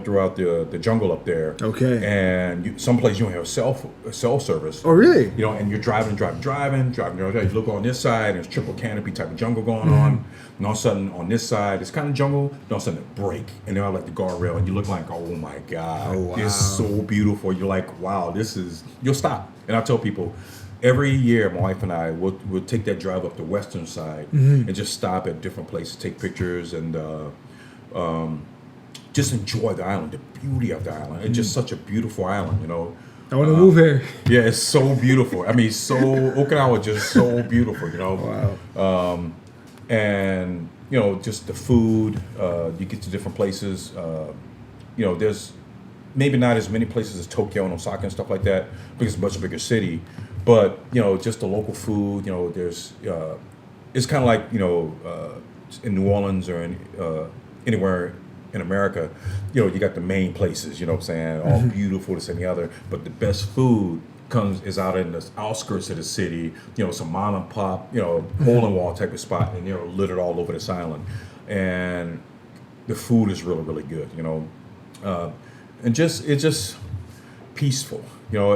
throughout the jungle up there. Okay. And someplace you don't have cell service. Oh, really? You know, and you're driving. You know, you look on this side, and there's triple canopy type of jungle going on. And all of a sudden, on this side, it's kind of jungle. And all of a sudden, it break, and they're like the guardrail, and you look like, oh my God, Oh, wow. It's so beautiful. You're like, wow, you'll stop. And I tell people, every year, my wife and I will take that drive up the western side and just stop at different places, take pictures, and just enjoy the island, the beauty of the island. It's just such a beautiful island, you know. I want to move here. Yeah, it's so beautiful. I mean, Okinawa is just so beautiful, you know. Wow. And you know, just the food. You get to different places. You know, there's maybe not as many places as Tokyo and Osaka and stuff like that because it's a much bigger city. But you know, just the local food. You know, there's it's kind of like, you know, in New Orleans or anywhere in America, you know, you got the main places, you know what I'm saying, all beautiful, this and the other, but the best food is out in the outskirts of the city, you know, some mom and pop, you know, hole in wall type of spot, and they're littered all over this island. And the food is really, really good, you know. And it's just peaceful, you know.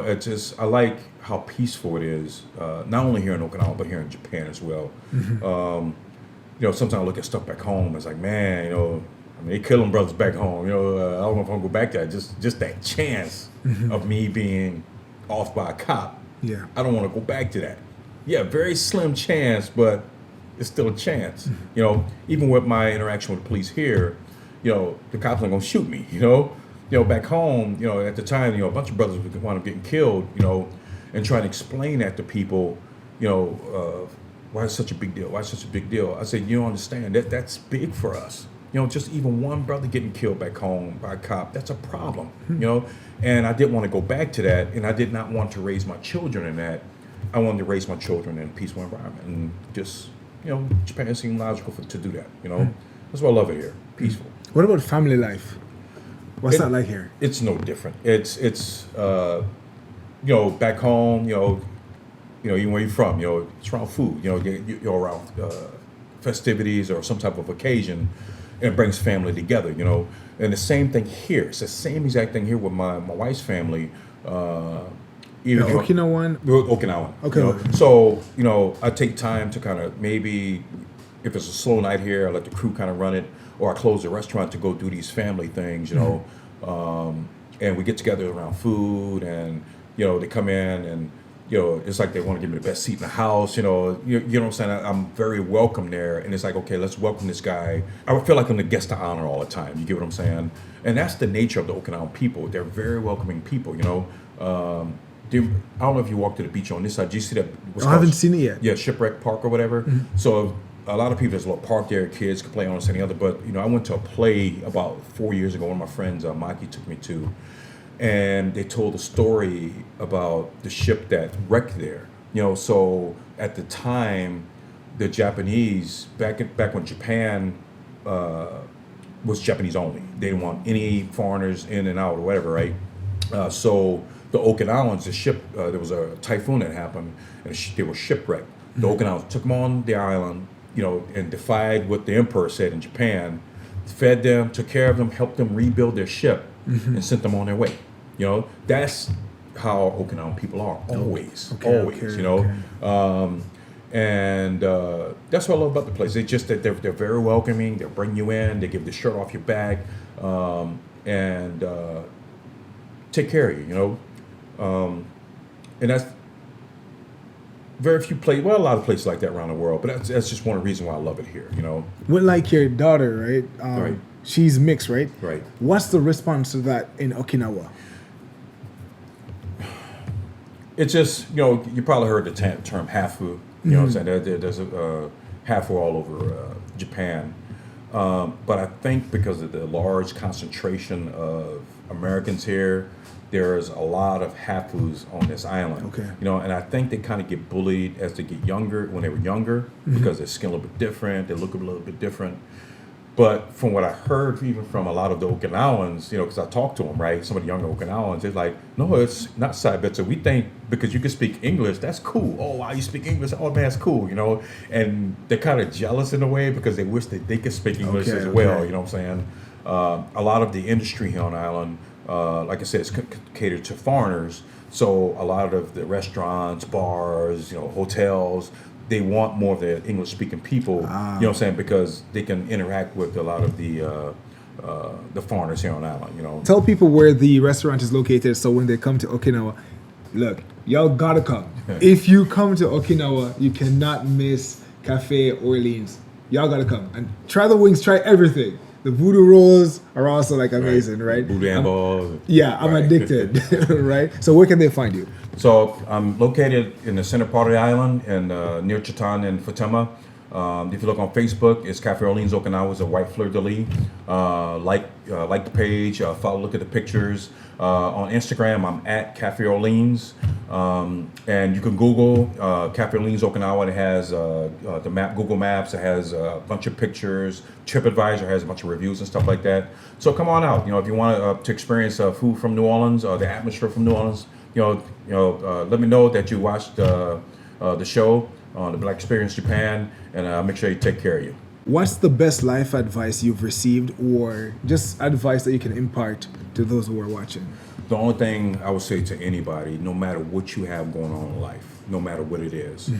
I like how peaceful it is, not only here in Okinawa, but here in Japan as well. You know, sometimes I look at stuff back home, it's like, man, you know, I mean, they killing brothers back home. You know, I don't know if I'm gonna go back there. Just that chance of me being off by a cop. Yeah. I don't want to go back to that. Yeah, very slim chance, but it's still a chance. You know, even with my interaction with the police here, you know, the cops aren't gonna shoot me. You know, back home, you know, at the time, you know, a bunch of brothers would wind up getting killed. You know, and trying to explain that to people. You know, why is such a big deal? Why is such a big deal? I said, you don't understand that's big for us. You know, just even one brother getting killed back home by a cop, that's a problem, you know? And I didn't want to go back to that, and I did not want to raise my children in that. I wanted to raise my children in a peaceful environment, and just, you know, Japan seemed logical to do that, you know? That's why I love it here, peaceful. What about family life? What's that like here? It's no different. It's you know, back home, you know, even where you're from, you know, it's around food, you know, you're around festivities or some type of occasion. It brings family together, you know. And the same thing here. It's the same exact thing here with my wife's family. You're Okinawan? Okinawan. Okay. You know? So, you know, I take time to kind of maybe, if it's a slow night here, I let the crew kind of run it, or I close the restaurant to go do these family things, you know. And we get together around food, and, you know, they come in and, you know, it's like they want to give me the best seat in the house, you know what I'm saying? I'm very welcome there, and it's like, okay, let's welcome this guy. I feel like I'm the guest of honor all the time, you get what I'm saying? And that's the nature of the Okinawan people. They're very welcoming people, you know. I don't know if you walked to the beach on this side. Did you see that? I haven't seen it yet. Yeah, Shipwreck Park or whatever. So a lot of people, there's a little park there, kids can play on this and the other, but, you know, I went to a play about 4 years ago, one of my friends, Maki, took me to, and they told a story about the ship that wrecked there. You know, so at the time, the Japanese, back when Japan was Japanese only. They didn't want any foreigners in and out or whatever, right? So the Okinawans, the ship, there was a typhoon that happened, and they were shipwrecked. The Okinawans took them on the island, and defied what the emperor said in Japan, fed them, took care of them, helped them rebuild their ship, and sent them on their way. That's how Okinawan people are, always, always. And that's what I love about the place. They're very welcoming. They'll bring you in. They give the shirt off your back, and take care of you. And that's very few places. Well, a lot of places like that around the world. But that's just one reason why I love it here. With like your daughter, right? Right. She's mixed, right? Right. What's the response to that in Okinawa? It's just you probably heard the term hafu. You know what I'm saying? There's a hafu all over Japan. But I think because of the large concentration of Americans here, there's a lot of hafus on this island. Okay. And I think they kind of get bullied as they get younger, when they were younger, because their skin a little bit different, they look a little bit different. But from what I heard, even from a lot of the Okinawans, because I talked to them, right? Some of the younger Okinawans, they're like, no, it's not Saibetsu. We think because you can speak English, that's cool. Oh, wow, you speak English? Oh, man, that's cool, And they're kind of jealous in a way because they wish that they could speak English as well, you know what I'm saying? A lot of the industry here on the island, like I said, is catered to foreigners. So a lot of the restaurants, bars, hotels, they want more of the English-speaking people, you know what I'm saying, because they can interact with a lot of the foreigners here on the island, Tell people where the restaurant is located so when they come to Okinawa, look, y'all gotta come. If you come to Okinawa, you cannot miss Cafe Orleans. Y'all gotta come. And try the wings, try everything. The voodoo rolls are also like amazing, right? Boudin balls. Yeah, I'm addicted, right? So where can they find you? So I'm located in the center part of the island and near Chitan and Futema. If you look on Facebook, it's Cafe Orleans Okinawa. It's a white fleur-de-lis. Like the page, look at the pictures. On Instagram, I'm at Cafe Orleans. And you can Google Cafe Orleans Okinawa. It has the map, Google Maps. It has a bunch of pictures. TripAdvisor has a bunch of reviews and stuff like that. So come on out. If you want to experience food from New Orleans, the atmosphere from New Orleans, let me know that you watched the show on the Black Experience Japan, and I'll make sure you take care of you. What's the best life advice you've received, or just advice that you can impart to those who are watching? The only thing I would say to anybody, no matter what you have going on in life, no matter what it is,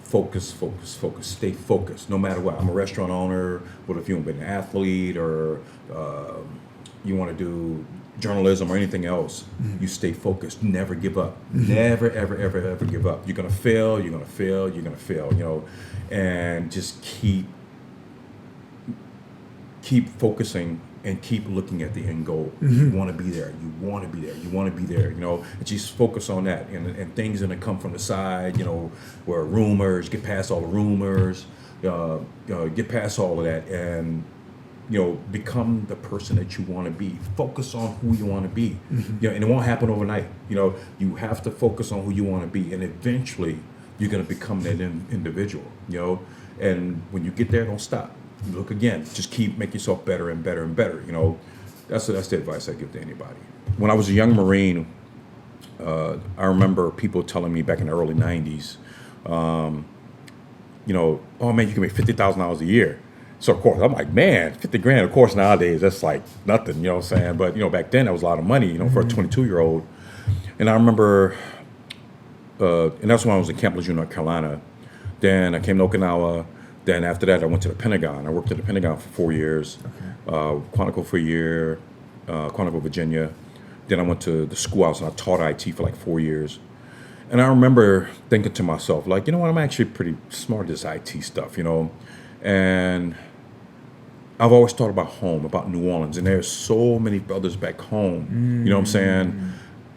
focus, focus, focus, stay focused, no matter what. I'm a restaurant owner. What if you've been an athlete or you want to do journalism or anything else? You stay focused. Never give up. Never, ever, ever, ever give up. You're going to fail. You're going to fail. You're going to fail, and just keep focusing and keep looking at the end goal. You want to be there. You want to be there. You want to be there. And just focus on that. And things going to come from the side. Where rumors, get past all the rumors. Get past all of that, and become the person that you want to be. Focus on who you want to be. And it won't happen overnight. You have to focus on who you want to be, and eventually you're going to become that individual. And when you get there, don't stop. Look again. Just keep making yourself better and better and better. That's the advice I give to anybody. When I was a young Marine, I remember people telling me back in the early '90s, oh man, you can make $50,000 a year. So of course I'm like, man, 50 grand. Of course nowadays that's like nothing. You know what I'm saying? But back then that was a lot of money. For a 22-year-old. And I remember, and that's when I was in Camp Lejeune, North Carolina. Then I came to Okinawa. Then after that, I went to the Pentagon. I worked at the Pentagon for 4 years, Quantico for a year, Quantico, Virginia. Then I went to the schoolhouse and I taught IT for like 4 years. And I remember thinking to myself, like, you know what, I'm actually pretty smart at this IT stuff, And I've always thought about home, about New Orleans, and there's so many brothers back home, you know what I'm saying?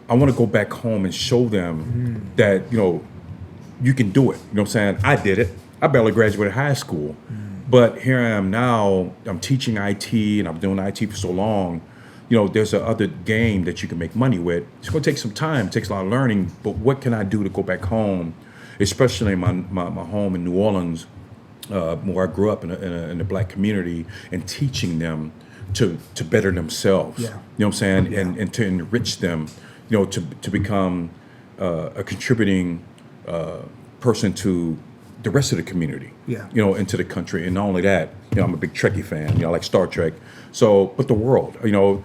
I want to go back home and show them that, you can do it, you know what I'm saying? I did it. I barely graduated high school, but here I am now. I'm teaching IT, and I've been doing IT for so long. There's a other game that you can make money with. It's going to take some time. It takes a lot of learning, but what can I do to go back home, especially in my home in New Orleans, where I grew up in the Black community, and teaching them to better themselves. Yeah. You know what I'm saying? Yeah. And to enrich them, you know, to become a contributing person to the rest of the community. Yeah. You know, into the country. And not only that, you know, I'm a big Trekkie fan. You know, I like Star Trek. So, but the world, you know,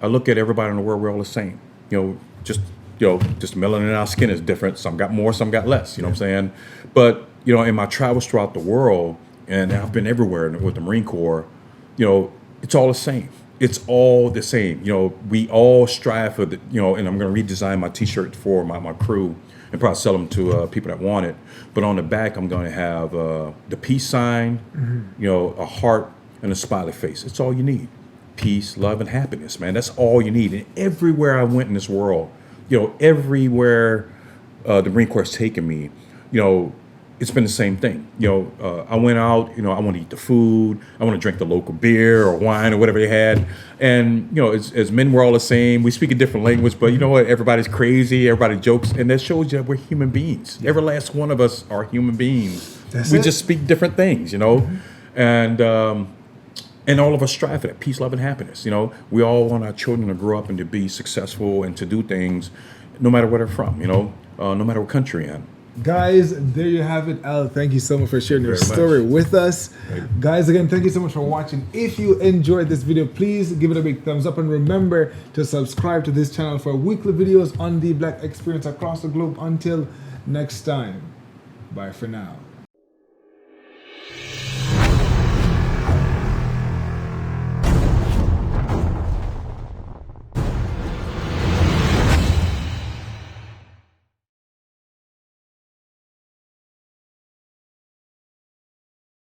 I look at everybody in the world, we're all the same. You know, just melanin in our skin is different. Some got more, some got less. You know what I'm saying? But, you know, in my travels throughout the world, and I've been everywhere with the Marine Corps, you know, it's all the same. It's all the same. You know, we all strive for the, you know, and I'm going to redesign my T-shirt for my crew and probably sell them to people that want it. But on the back, I'm going to have the peace sign, you know, a heart and a smiley face. It's all you need. Peace, love, and happiness, man. That's all you need. And everywhere I went in this world, you know, everywhere the Marine Corps has taken me, you know, it's been the same thing. You know, I went out, you know, I want to eat the food. I want to drink the local beer or wine or whatever they had. And, you know, as men, we're all the same. We speak a different language, but you know what? Everybody's crazy. Everybody jokes. And that shows you that we're human beings. Every last one of us are human beings. We just speak different things, you know. And all of us strive for that, peace, love, and happiness. You know, we all want our children to grow up and to be successful and to do things no matter where they're from, you know, no matter what country you're in. Guys, there you have it. Al, thank you so much for sharing your story with us. Guys, again, thank you so much for watching. If you enjoyed this video, please give it a big thumbs up and remember to subscribe to this channel for weekly videos on the Black experience across the globe. Until next time, bye for now.